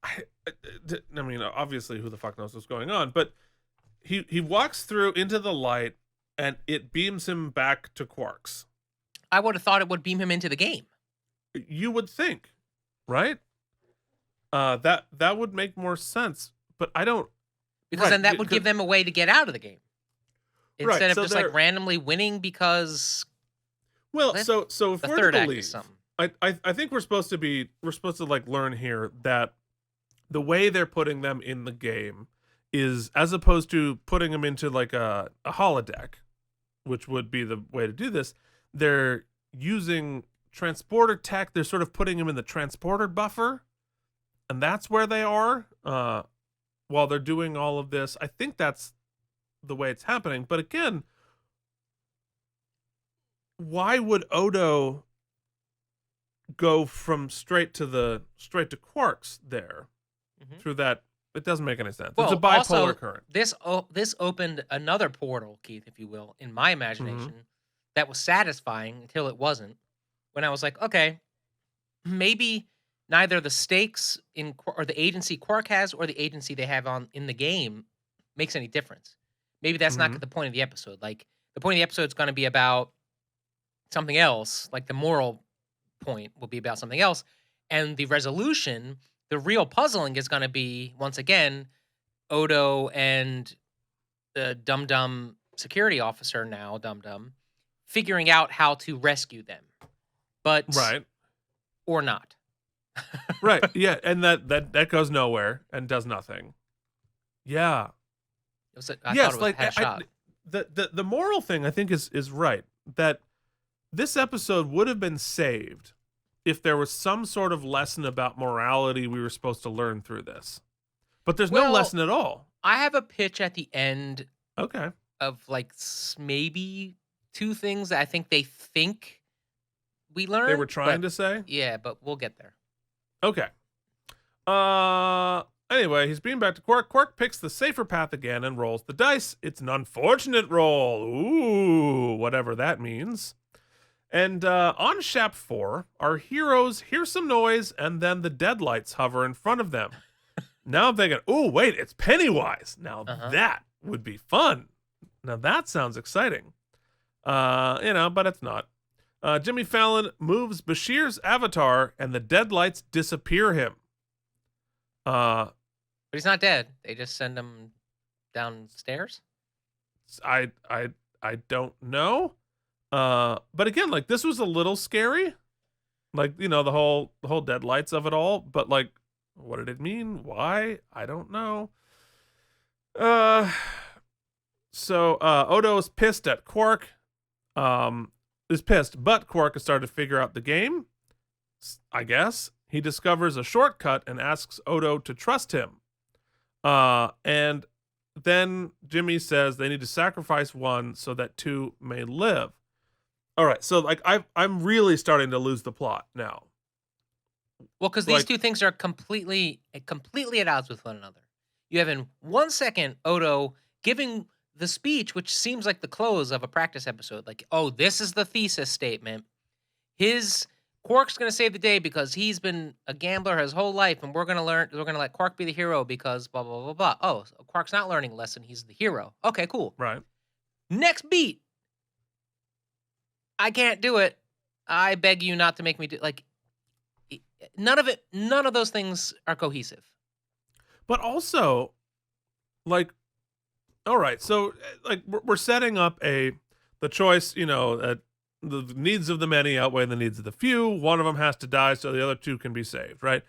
I mean, obviously, who the fuck knows what's going on? But he walks through into the light, and it beams him back to Quark's. I would have thought it would beam him into the game. You would think, right? That would make more sense, but I don't. Because then that would give them a way to get out of the game instead of just like randomly winning because. Well, so if we're to believe, I think we're supposed to like learn here that the way they're putting them in the game is, as opposed to putting them into like a holodeck, which would be the way to do this, they're using transporter tech. They're sort of putting them in the transporter buffer, and that's where they are while they're doing all of this. I think that's the way it's happening. But again, why would Odo go from straight to Quark's there through that? It doesn't make any sense. Well, it's a bipolar current. This opened another portal, Keith, if you will, in my imagination, that was satisfying until it wasn't. When I was like, okay, maybe neither the stakes or the agency Quark has or the agency they have in the game makes any difference. Maybe that's not the point of the episode. Like the point of the episode is going to be about something else. Like the moral point will be about something else, and the resolution, the real puzzling, is going to be once again Odo and the Dum security officer, now Dum figuring out how to rescue them, but or not. Right. Yeah, and that goes nowhere and does nothing. Yeah. I thought it was a shot. The moral thing I think is right, that this episode would have been saved if there was some sort of lesson about morality we were supposed to learn through this. But there's no lesson at all. I have a pitch at the end. Okay. Of like maybe two things that I think they think we learned. They were trying to say? Yeah, but we'll get there. Okay. Anyway, he's beamed back to Quark. Quark picks the safer path again and rolls the dice. It's an unfortunate roll. Ooh, whatever that means. And on Shap 4, our heroes hear some noise, and then the deadlights hover in front of them. Now I'm thinking, oh, wait, it's Pennywise. Now that would be fun. Now that sounds exciting. But it's not. Jimmy Fallon moves Bashir's avatar, and the deadlights disappear him. But he's not dead. They just send him downstairs? I don't know. But again, like, this was a little scary. Like, the whole deadlights of it all. But, like, what did it mean? Why? I don't know. So Odo is pissed at Quark. Is pissed, but Quark has started to figure out the game, I guess. He discovers a shortcut and asks Odo to trust him. And then Jimmy says they need to sacrifice one so that two may live. All right, so like I'm really starting to lose the plot now. Well, because these two things are completely at odds with one another. You have in 1 second Odo giving the speech, which seems like the close of a practice episode. Like, oh, this is the thesis statement. Quark's going to save the day because he's been a gambler his whole life, and we're going to let Quark be the hero because blah, blah, blah, blah. Oh, so Quark's not learning a lesson. He's the hero. Okay, cool. Right. Next beat. I can't do it. I beg you not to make me do like none of those things are cohesive. But also, like, all right, so like we're setting up the choice, the needs of the many outweigh the needs of the few. One of them has to die so the other two can be saved, right?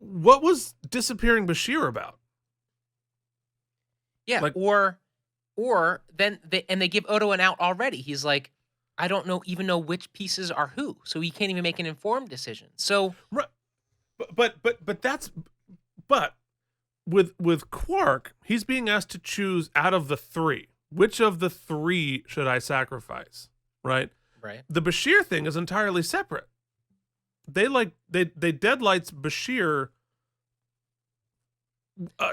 What was disappearing Bashir about? Yeah, like, or then they give Odo an out already. He's like, I don't even know which pieces are who, so he can't even make an informed decision. So, right. But with Quark, he's being asked to choose out of the three. Which of the three should I sacrifice? Right. Right. The Bashir thing is entirely separate. They deadlights Bashir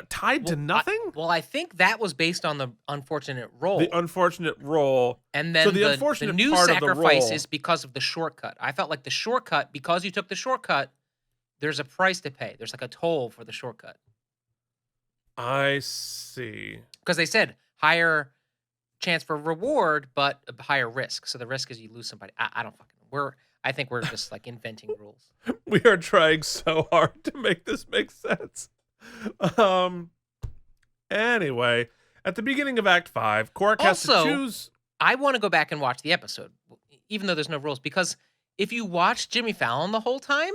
tied to nothing. I think that was based on the unfortunate roll. The unfortunate roll, and then so the unfortunate new part sacrifice of the is because of the shortcut. I felt like the shortcut, because you took the shortcut, there's a price to pay. There's like a toll for the shortcut. I see. Because they said higher chance for reward, but a higher risk. So the risk is you lose somebody. I don't fucking know. I think we're just like inventing rules. We are trying so hard to make this make sense. Anyway, at the beginning of Act 5, Quark has to choose. I want to go back and watch the episode, even though there's no rules, because if you watch Jimmy Fallon the whole time,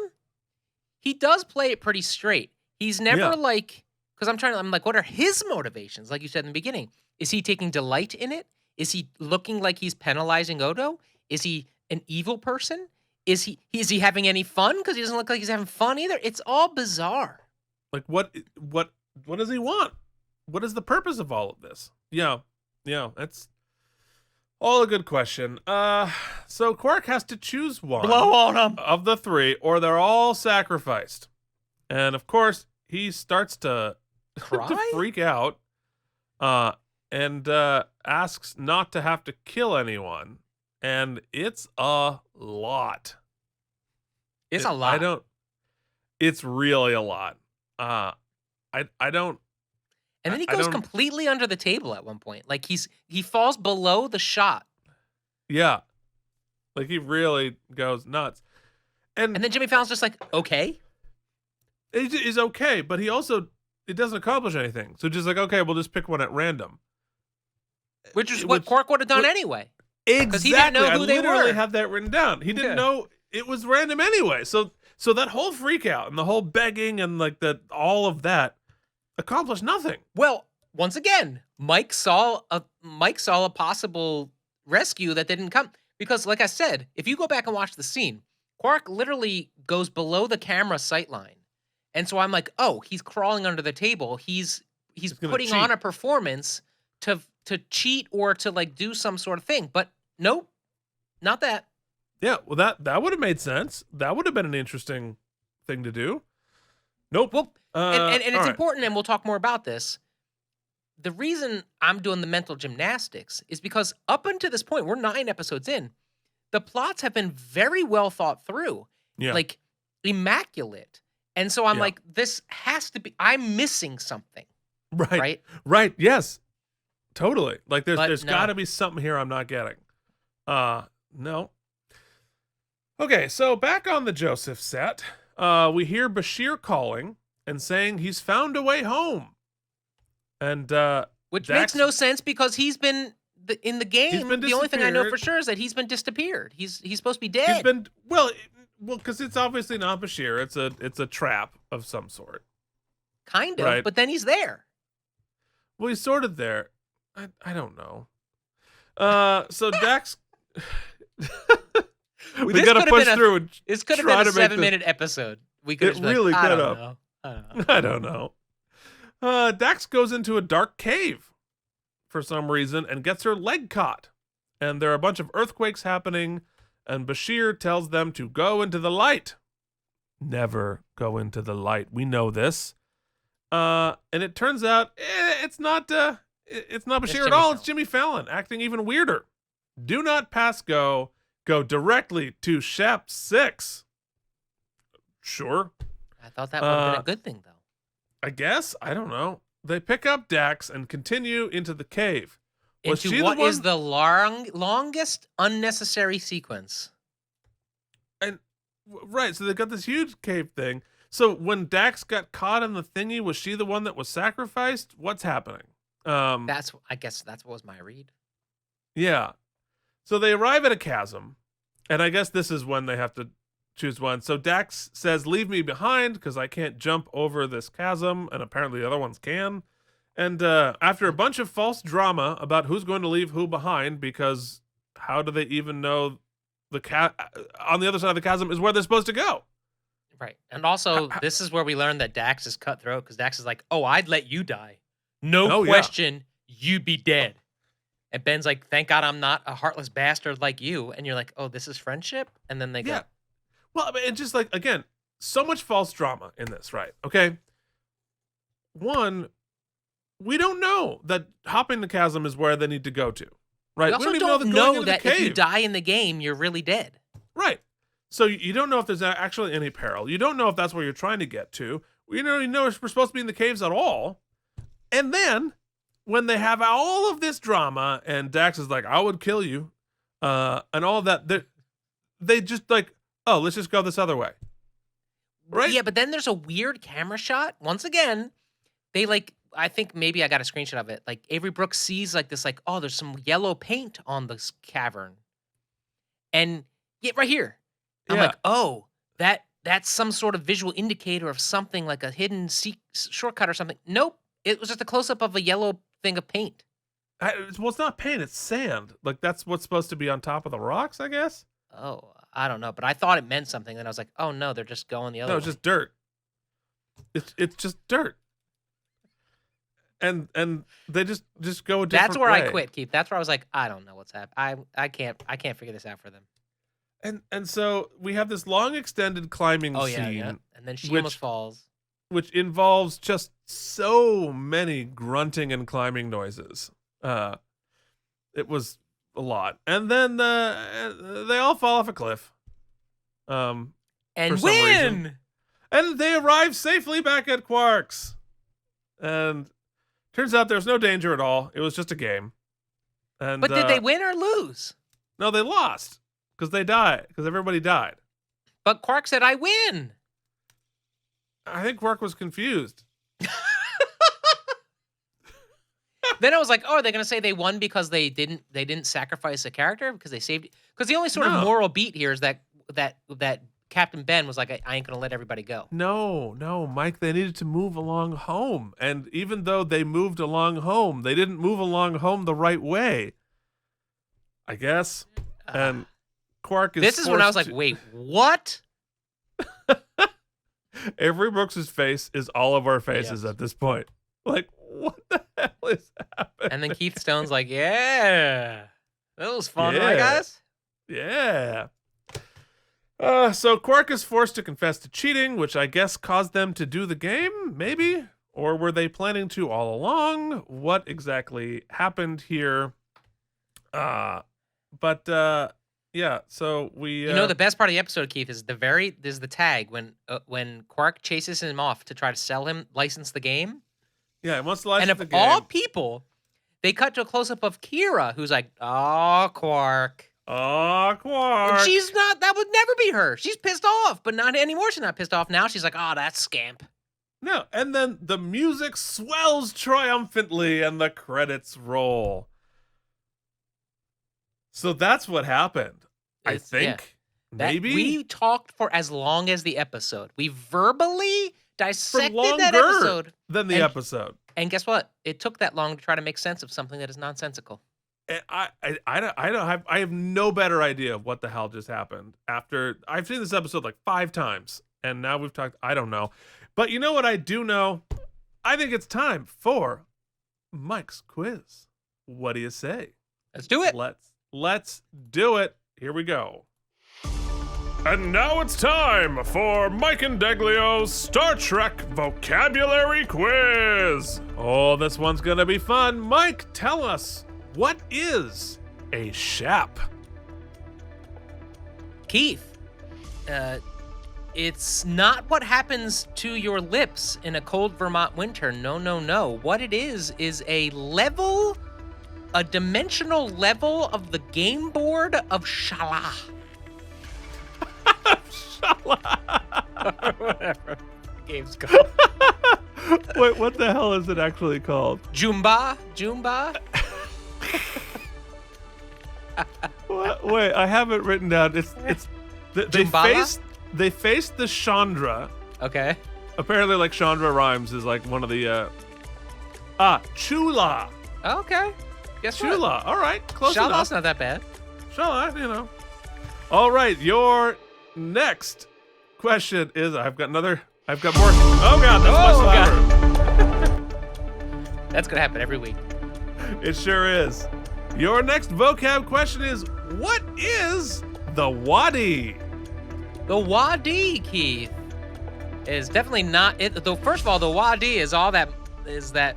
he does play it pretty straight. He's never like, because I'm like, what are his motivations? Like you said in the beginning, is he taking delight in it? Is he looking like he's penalizing Odo? Is he an evil person? Is he having any fun? Because he doesn't look like he's having fun either. It's all bizarre. Like what does he want? What is the purpose of all of this? Yeah, that's all a good question. So Quark has to choose one. Blow on him. Of the three, or they're all sacrificed. And of course, he starts to freak out, and asks not to have to kill anyone. And it's a lot. It's a lot. It's really a lot. I don't. And then he goes completely under the table at one point. Like he falls below the shot. Yeah. Like he really goes nuts. And then Jimmy Fallon's just like, okay. He's okay, but it doesn't accomplish anything. So just like, okay, we'll just pick one at random. Which is what Quark would have done anyway. Exactly. Because he didn't know who they were. I literally have that written down. He didn't know it was random anyway. So that whole freak out and the whole begging and like all of that accomplished nothing. Well, once again, Mike saw a possible rescue that didn't come. Because like I said, if you go back and watch the scene, Quark literally goes below the camera sight line. And so I'm like, oh, he's crawling under the table. He's putting on a performance to cheat or to like do some sort of thing. But nope, not that. Yeah, well, that would have made sense. That would have been an interesting thing to do. Nope. Well, and it's important, and we'll talk more about this. The reason I'm doing the mental gymnastics is because up until this point, we're 9 episodes in, the plots have been very well thought through, like immaculate. And so I'm like, this has to be, I'm missing something. Right. Yes, totally. Like there's got to be something here I'm not getting. No. Okay, so back on the Joseph set, we hear Bashir calling and saying he's found a way home. And which makes no sense because he's been in the game. The only thing I know for sure is that he's been disappeared. He's supposed to be dead. He's been well, because it's obviously not Bashir. It's a trap of some sort. Kind of, but then he's there. Well, he's sort of there. I don't know. So Dax. We got to push through. And this could have been a 7-minute episode. We could have really like, could have. I don't know. Dax goes into a dark cave for some reason and gets her leg caught. and there are a bunch of earthquakes happening, and Bashir tells them to go into the light. Never go into the light. We know this. And it turns out it's not Bashir at all. It's Jimmy Fallon acting even weirder. Do not pass go. Go directly to Shap 6. Sure. I thought that would have been a good thing, though. I guess. I don't know. They pick up Dax and continue into the cave. Into what is the longest unnecessary sequence. And right, so they got this huge cave thing. So when Dax got caught in the thingy, was she the one that was sacrificed? What's happening? I guess that's what was my read. Yeah. So they arrive at a chasm, and I guess this is when they have to choose one. So Dax says, "Leave me behind, because I can't jump over this chasm," and apparently the other ones can. And after a bunch of false drama about who's going to leave who behind, because how do they even know on the other side of the chasm is where they're supposed to go? Right. And also, this is where we learn that Dax is cutthroat, because Dax is like, "Oh, I'd let you die. No question, you'd be dead." And Ben's like, "Thank God I'm not a heartless bastard like you." And you're like, "Oh, this is friendship?" And then they go. Well, and just like, again, so much false drama in this, right? Okay. One, we don't know that hopping the chasm is where they need to go to, right? We also we don't know that if you die in the game, you're really dead. Right. So you don't know if there's actually any peril. You don't know if that's where you're trying to get to. You don't even know if we're supposed to be in the caves at all. And then when they have all of this drama and Dax is like, "I would kill you," and all of that, they just like, "Oh, let's just go this other way." Right? Yeah, but then there's a weird camera shot. Once again, they like, I think maybe I got a screenshot of it. Like Avery Brooks sees like this, like, "Oh, there's some yellow paint on this cavern." And right here. I'm like, "Oh, that's some sort of visual indicator of something, like a hidden shortcut or something." Nope. It was just a close-up of a yellow thing of paint. Well, it's not paint, it's sand. Like, that's what's supposed to be on top of the rocks, I guess? Oh, I don't know. But I thought it meant something. Then I was like, "Oh, no, they're just going the other way." No, it's just dirt. It's just dirt. And they just go a different That's where way. I quit, Keith. That's where I was like, I don't know what's happening. I can't figure this out for them. And so we have this long extended climbing scene. Yeah. And then she almost falls. Which involves just so many grunting and climbing noises. It was a lot. And then they all fall off a cliff. And for some win! reason. And they arrive safely back at Quark's. And turns out there's no danger at all. It was just a game. And but did they win or lose? No, they lost. Because they died. Because everybody died. But Quark said, "I win." I think Quark was confused. Then I was like, "Oh, are they going to say they won because they didn't sacrifice a character because they saved?" Because the only sort of moral beat here is that Captain Ben was like, "I ain't going to let everybody go." No, Mike. They needed to move along home, and even though they moved along home, they didn't move along home the right way. I guess. And Quark is. This is when I was like, "Wait, what?" Avery Brooks's face is all of our faces at this point. Like, what the hell is happening? And then Keith Stone's like, "Yeah, that was fun, right, guys?" Yeah. So Quark is forced to confess to cheating, which I guess caused them to do the game, maybe? Or were they planning to all along? What exactly happened here? Yeah, so we... the best part of the episode, Keith, is the tag when Quark chases him off to try to sell him, license the game. Yeah, he wants to license the game. And of all people, they cut to a close-up of Kira, who's like, "Oh, Quark. Oh, Quark." And she's not, that would never be her. She's pissed off, but not anymore. She's not pissed off. Now she's like, "Oh, that scamp." No, and then the music swells triumphantly and the credits roll. So that's what happened. I think. Maybe. We talked for as long as the episode. We verbally dissected that episode. Than the episode. And guess what? It took that long to try to make sense of something that is nonsensical. I have no better idea of what the hell just happened after I've seen this episode like 5 times and now we've talked. I don't know, but you know what I do know? I think it's time for Mike's quiz. What do you say? Let's do it. Let's do it. Here we go. And now it's time for Mike Indeglio's Star Trek Vocabulary Quiz. Oh, this one's gonna be fun. Mike, tell us, what is a shap? Keith, it's not what happens to your lips in a cold Vermont winter. No, no, no. What it is a level, a dimensional level of the game board of Shala. Whatever. Game's called. Wait, what the hell is it actually called? Jumba? What? Wait, I have it written down. They faced the Chandra. Okay. Apparently, like Chandra rhymes is like one of the Chula. Okay. Guess Chula. what? All right, close enough. Shala's not that bad. Shala, you know. All right, your next question is I've got more. Oh God, that's much louder. That's gonna happen every week. It sure is. Your next vocab question is, what is the wadi? The wadi, Keith, is definitely not it. Though, first of all, the wadi is that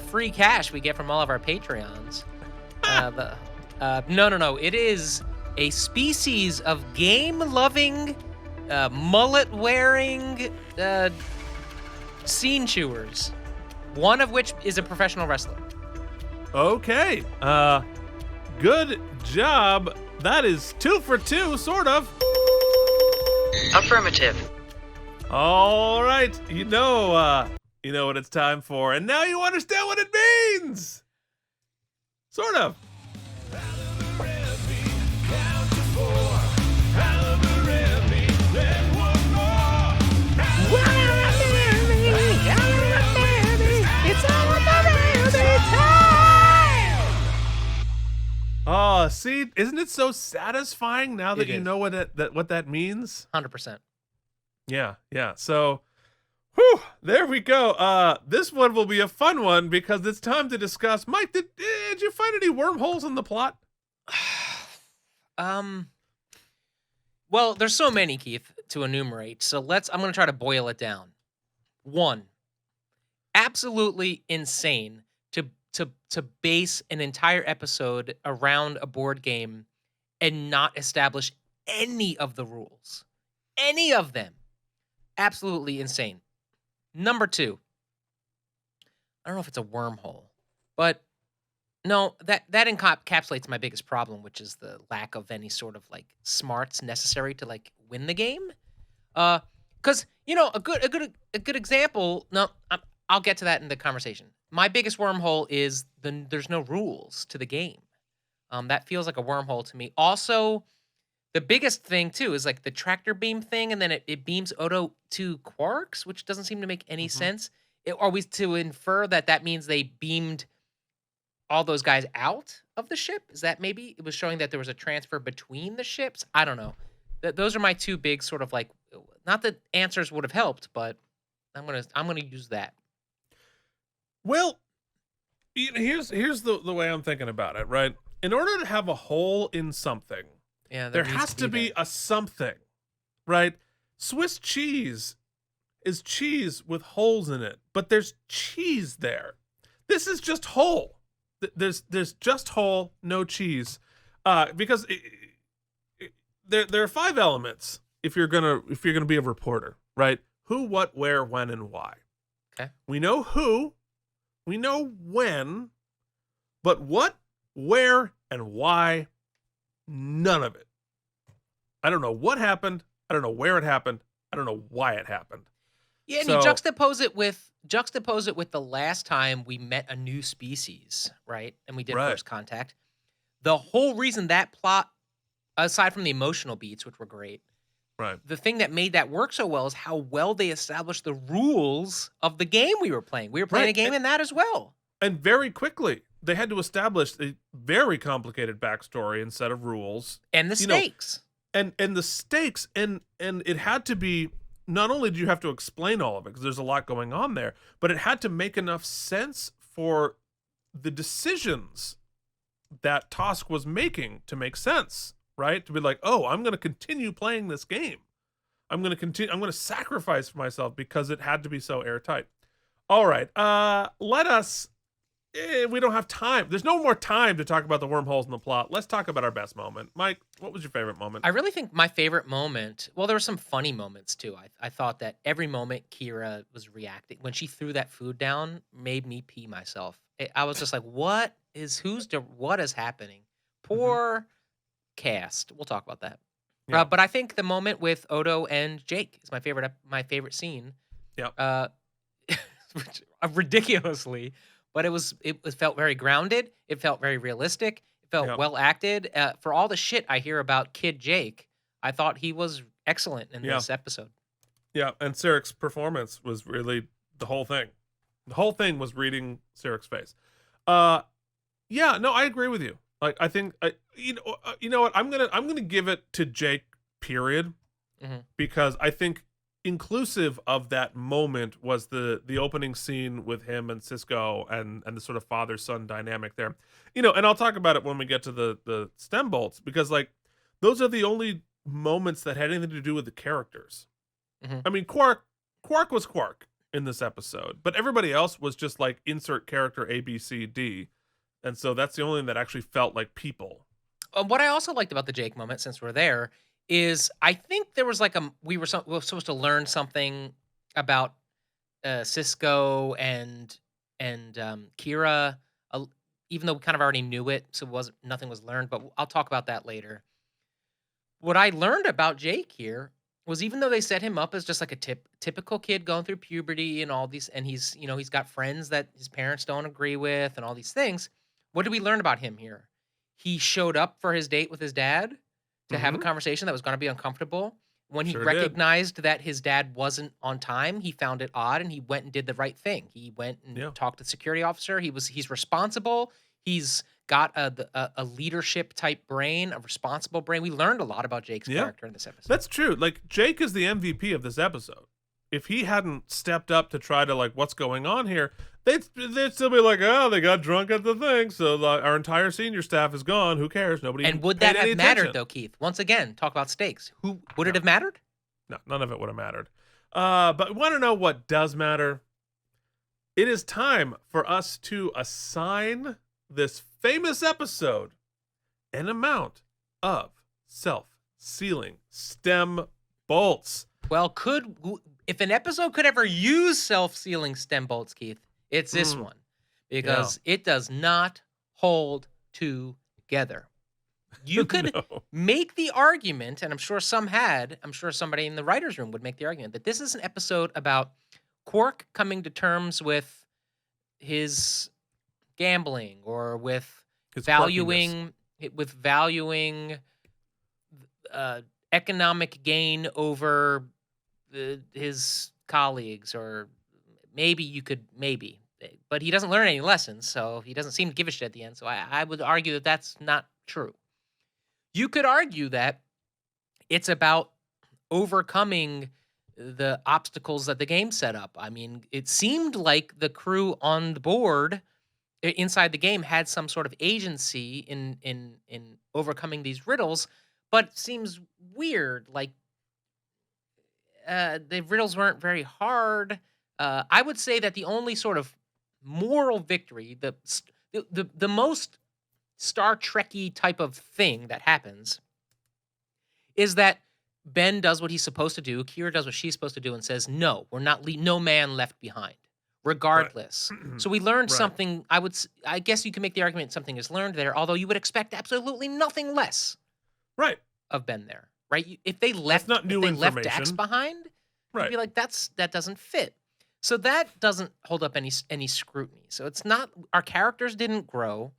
free cash we get from all of our Patreons. No. It is a species of game-loving, mullet-wearing scene chewers. One of which is a professional wrestler. Okay. Good job. That is 2 for 2, sort of. Affirmative. All right. You know what it's time for, and now you understand what it means. Sort of. Oh, see, isn't it so satisfying now that you know what that means? 100%. Yeah. So, there we go. This one will be a fun one because it's time to discuss. Mike, did you find any wormholes in the plot? Well, there's so many, Keith, to enumerate. So I'm going to try to boil it down. 1, absolutely insane to base an entire episode around a board game and not establish any of the rules. Any of them. Absolutely insane. Number 2. I don't know if it's a wormhole, but no, that encapsulates my biggest problem, which is the lack of any sort of like smarts necessary to like win the game. Because a good example. No, I'll get to that in the conversation. My biggest wormhole is there's no rules to the game. That feels like a wormhole to me. Also, the biggest thing too is like the tractor beam thing, and then it beams Odo to quarks, which doesn't seem to make any sense. Are we to infer that means they beamed all those guys out of the ship? Is that maybe it was showing that there was a transfer between the ships? I don't know. Those are my two big sort of like, not that answers would have helped, but I'm gonna use that. Well, here's the way I'm thinking about it, right? In order to have a hole in something, there has to be a something, right? Swiss cheese is cheese with holes in it, but there's cheese there. This is just hole. There's just hole, no cheese, because there are 5 elements if you're gonna be a reporter, right? Who, what, where, when, and why. Okay. We know who. We know when, but what, where, and why, none of it. I don't know what happened. I don't know where it happened. I don't know why it happened. Yeah, and you juxtapose it with the last time we met a new species, right? And we did First Contact. The whole reason that plot, aside from the emotional beats, which were great, right? The thing that made that work so well is how well they established the rules of the game we were playing. We were playing a game in that as well. And very quickly, they had to establish a very complicated backstory and set of rules. And the stakes. And the stakes. And it had to be, not only do you have to explain all of it, because there's a lot going on there, but it had to make enough sense for the decisions that Tosk was making to make sense, right? To be like, oh, I'm going to continue playing this game. I'm going to sacrifice myself because it had to be so airtight. All right. We don't have time. There's no more time to talk about the wormholes in the plot. Let's talk about our best moment. Mike, what was your favorite moment? I really think my favorite moment, well, there were some funny moments too. I thought that every moment Kira was reacting, when she threw that food down, made me pee myself. I was just like, what is happening? Poor cast. We'll talk about that. Yeah. But I think the moment with Odo and Jake is my favorite scene. Yeah. Ridiculously, but it felt very grounded. It felt very realistic. It felt well acted. For all the shit I hear about Kid Jake, I thought he was excellent in this episode. Yeah, and Sarek's performance was really the whole thing. The whole thing was reading Sarek's face. Yeah, no, I agree with you. Like, I think you know what? I'm gonna give it to Jake. Period. Because I think inclusive of that moment was the opening scene with him and Cisco and the sort of father-son dynamic there. And I'll talk about it when we get to the stem bolts, because like those are the only moments that had anything to do with the characters. I mean, Quark was Quark in this episode, but everybody else was just like insert character A, B, C, D. And so that's the only thing that actually felt like people. What I also liked about the Jake moment, since we're there, is I think there was like we were supposed to learn something about Cisco and Kira, even though we kind of already knew it, so nothing was learned. But I'll talk about that later. What I learned about Jake here was, even though they set him up as just like a typical kid going through puberty and all these, and he's got friends that his parents don't agree with and all these things. What did we learn about him here? He showed up for his date with his dad to have a conversation that was going to be uncomfortable. When he recognized that his dad wasn't on time, he found it odd, and he went and did the right thing. He went and talked to the security officer. He's responsible. He's got a leadership type brain, a responsible brain. We learned a lot about Jake's character in this episode. That's true. Like, Jake is the MVP of this episode. If he hadn't stepped up to try to, like, what's going on here, they'd still be like, oh, they got drunk at the thing, so our entire senior staff is gone. Who cares? Nobody. And would that have mattered, though, Keith? Once again, talk about stakes. Would it have mattered? No, none of it would have mattered. But want to know what does matter? It is time for us to assign this famous episode an amount of self-sealing stem bolts. Well, if an episode could ever use self-sealing stem bolts, Keith, it's this one, because it does not hold together. You could make the argument, and I'm sure somebody in the writer's room would make the argument, that this is an episode about Quark coming to terms with his gambling, or with his valuing economic gain over his colleagues, or maybe, but he doesn't learn any lessons, so he doesn't seem to give a shit at the end. So I would argue that that's not true. You could argue that it's about overcoming the obstacles that the game set up. I mean, it seemed like the crew on the board inside the game had some sort of agency in overcoming these riddles, but it seems weird. Like, the riddles weren't very hard. I would say that the only sort of moral victory, the most Star Trek-y type of thing that happens, is that Ben does what he's supposed to do, Kira does what she's supposed to do, and says, no, we're not, no man left behind, regardless. Right. So we learned something. I guess you can make the argument something is learned there, although you would expect absolutely nothing less of Ben there. Right? If they left, left Dax behind, you'd be like, that doesn't fit. So that doesn't hold up any scrutiny. So it's not, our characters didn't grow.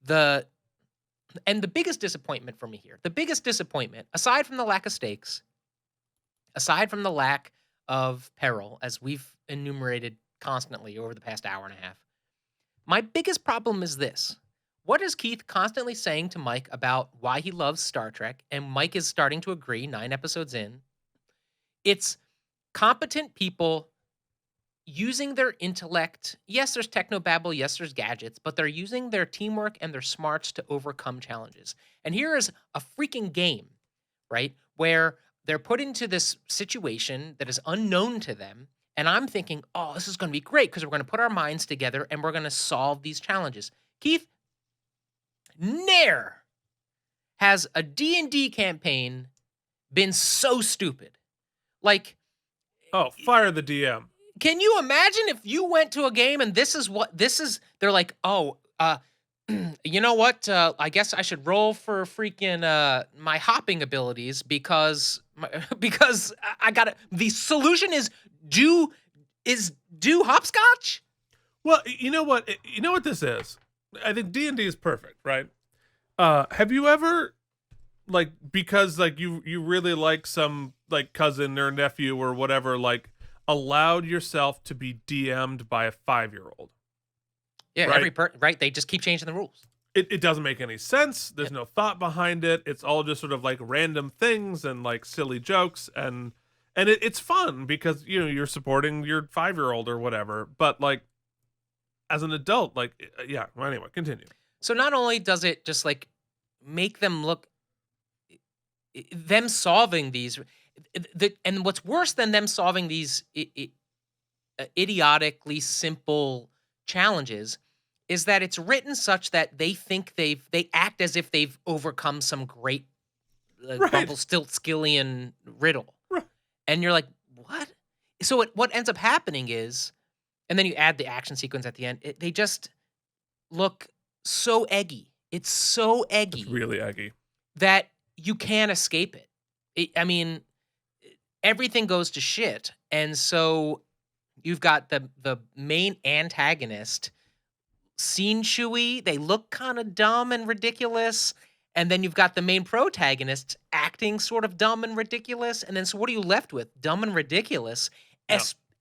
And the biggest disappointment for me here, aside from the lack of stakes, aside from the lack of peril, as we've enumerated constantly over the past hour and a half, my biggest problem is this. What is Keith constantly saying to Mike about why he loves Star Trek? And Mike is starting to agree 9 episodes in. It's competent people using their intellect. Yes, there's technobabble. Yes, there's gadgets, but they're using their teamwork and their smarts to overcome challenges. And here is a freaking game, right? Where they're put into this situation that is unknown to them. And I'm thinking, oh, this is going to be great because we're going to put our minds together and we're going to solve these challenges. Keith, ne'er has a D&D campaign been so stupid. Like, oh, fire the DM. Can you imagine if you went to a game and they're like, oh, you know what? I guess I should roll for freaking my hopping abilities because I got it. The solution is do hopscotch. Well, you know what? You know what this is? I think D&D is perfect, right? Have you ever, like, because like you really like some like cousin or nephew or whatever, like, allowed yourself to be DM'd by a 5-year-old? Yeah, right? Right. They just keep changing the rules. It doesn't make any sense. There's no thought behind it. It's all just sort of like random things and like silly jokes, and it's fun because you're supporting your 5-year-old or whatever. But like as an adult, like yeah. Well, anyway, continue. So not only does it just like make them look, them solving these, and what's worse than them solving these idiotically simple challenges is that it's written such that they think they act as if they've overcome some great Right. Rumpelstiltskin riddle. Right. And you're like, what? So what ends up happening is, and then you add the action sequence at the end, they just look so eggy. It's so eggy. It's really eggy. That you can't escape it. I mean, everything goes to shit. And so you've got the main antagonist, scene chewy. They look kind of dumb and ridiculous. And then you've got the main protagonist acting sort of dumb and ridiculous. And then so what are you left with? Dumb and ridiculous,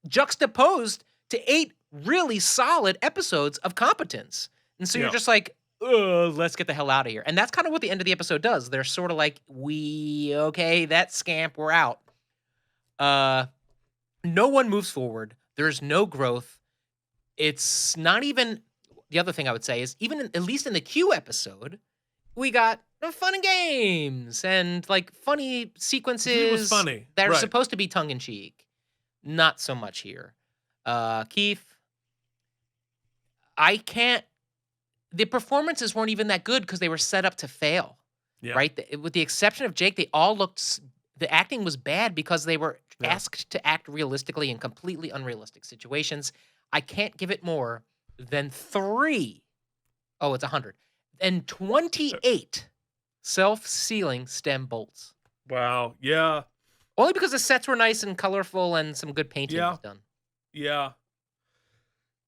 juxtaposed to 8 really solid episodes of competence. And so you're just like, let's get the hell out of here. And that's kind of what the end of the episode does. They're sort of like, okay, that scamp, we're out. No one moves forward. There's no growth. It's not even, the other thing I would say is, even at least in the Q episode, we got fun and games and like funny sequences. It was funny. That are supposed to be tongue in cheek. Not so much here. Keith, the performances weren't even that good because they were set up to fail. Yeah. Right? With the exception of Jake, they all looked, the acting was bad because they were asked to act realistically in completely unrealistic situations. I can't give it more than 3. Oh, it's 100. And 28 self-sealing stem bolts. Wow. Yeah. Only because the sets were nice and colorful and some good painting was done. Yeah.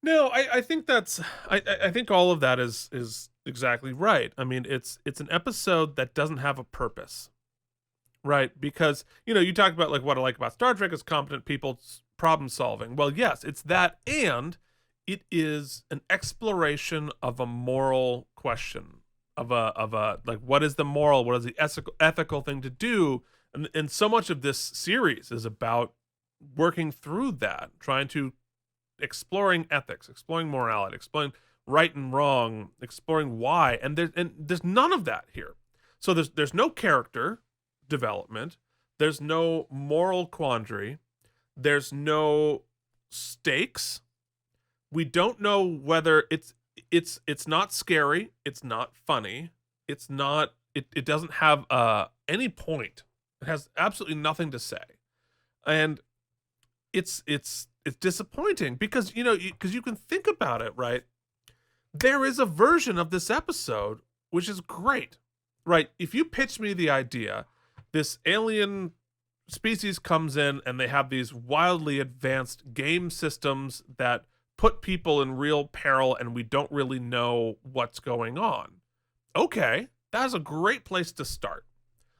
No, I think I think all of that is exactly right. I mean, it's an episode that doesn't have a purpose. Right? Because, you talk about like what I like about Star Trek is competent people's problem solving. Well, yes, it's that, and it is an exploration of a moral question, of a like, what is the moral, what is the ethical thing to do, and so much of this series is about working through that, trying to exploring ethics, exploring morality, exploring right and wrong, exploring why, and there's none of that here. So there's no character development, there's no moral quandary, there's no stakes. We don't know whether it's not scary, it's not funny, it doesn't have any point. It has absolutely nothing to say. And it's disappointing because you can think about it, right? There is a version of this episode which is great. Right? If you pitch me the idea, this alien species comes in and they have these wildly advanced game systems that put people in real peril and we don't really know what's going on. Okay, that's a great place to start.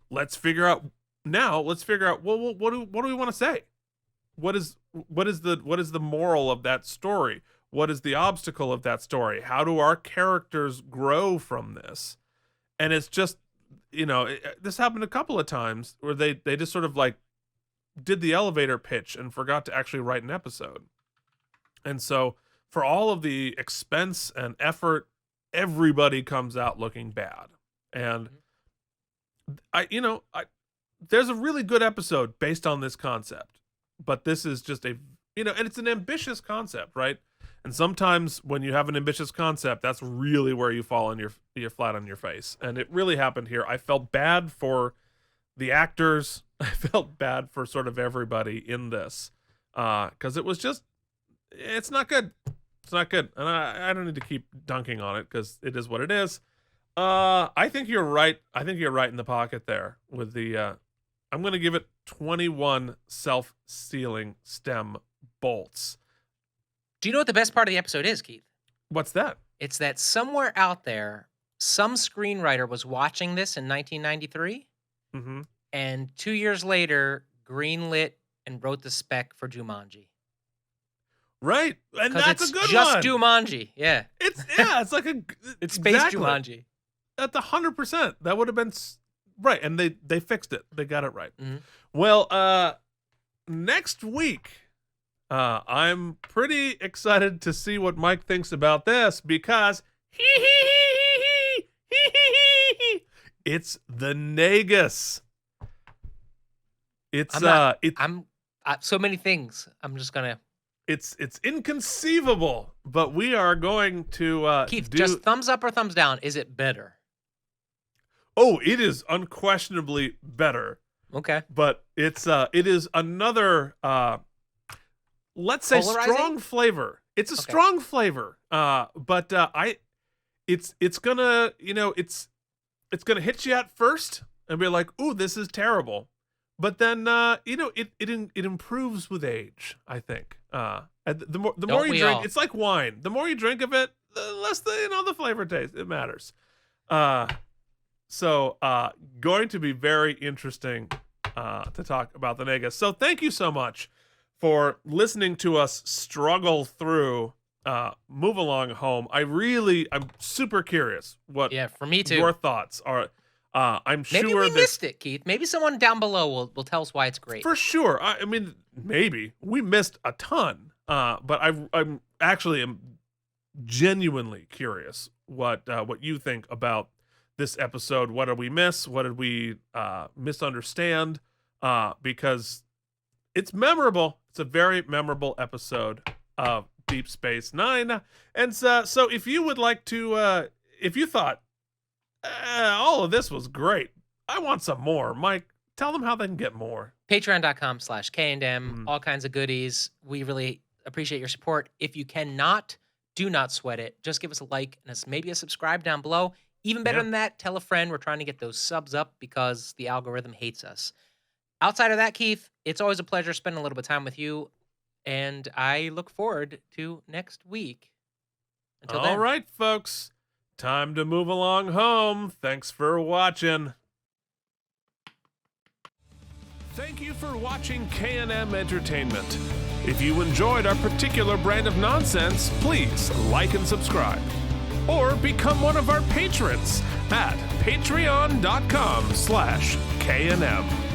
Let's figure out, well, what do we want to say? What is the moral of that story? What is the obstacle of that story? How do our characters grow from this? And it's just, this happened a couple of times where they just sort of like did the elevator pitch and forgot to actually write an episode. And so for all of the expense and effort, everybody comes out looking bad. And there's a really good episode based on this concept, but this is just and it's an ambitious concept, right? And sometimes when you have an ambitious concept, that's really where you fall on you're flat on your face. And it really happened here. I felt bad for the actors. I felt bad for sort of everybody in this, because it's not good. It's not good. And I don't need to keep dunking on it because it is what it is. I think you're right. I think you're right in the pocket there with the, I'm going to give it 21 self-sealing stem bolts. Do you know what the best part of the episode is, Keith? What's that? It's that somewhere out there, some screenwriter was watching this in 1993, and 2 years later, greenlit and wrote the spec for Jumanji. Right, and that's a good one. Just Jumanji, yeah. It's like it's space Jumanji. That's 100%. That would have been right, and they fixed it. They got it right. Well, next week, I'm pretty excited to see what Mike thinks about this because it's the Negus. It's so many things. I'm just gonna. It's inconceivable, but we are going to Keith, just thumbs up or thumbs down. Is it better? Oh, it is unquestionably better. Okay. But it is another let's say polarizing? Strong flavor. It's a strong flavor. But it's gonna, it's gonna hit you at first and be like, "Ooh, this is terrible." But then it improves with age, I think. The more you drink, it's like wine. The more you drink of it, the less the flavor taste. It matters. So going to be very interesting to talk about the Negus. So thank you so much for listening to us struggle through Move Along Home. I'm super curious what for me too. Your thoughts are. I'm sure maybe we missed it, Keith. Maybe someone down below will tell us why it's great. For sure. I mean, maybe we missed a ton. But I'm actually genuinely curious what you think about this episode. What did we miss? What did we misunderstand? Because it's memorable. It's a very memorable episode of Deep Space Nine. And so if you would like to, if you thought all of this was great, I want some more, Mike, tell them how they can get more. Patreon.com/K&M, all kinds of goodies. We really appreciate your support. If you cannot, do not sweat it. Just give us a like and maybe a subscribe down below. Even better than that, tell a friend. We're trying to get those subs up because the algorithm hates us. Outside of that, Keith, it's always a pleasure spending a little bit of time with you, and I look forward to next week. Until then. All right, folks. Time to move along home. Thanks for watching. Thank you for watching K&M Entertainment. If you enjoyed our particular brand of nonsense, please like and subscribe. Or become one of our patrons at patreon.com/KNM.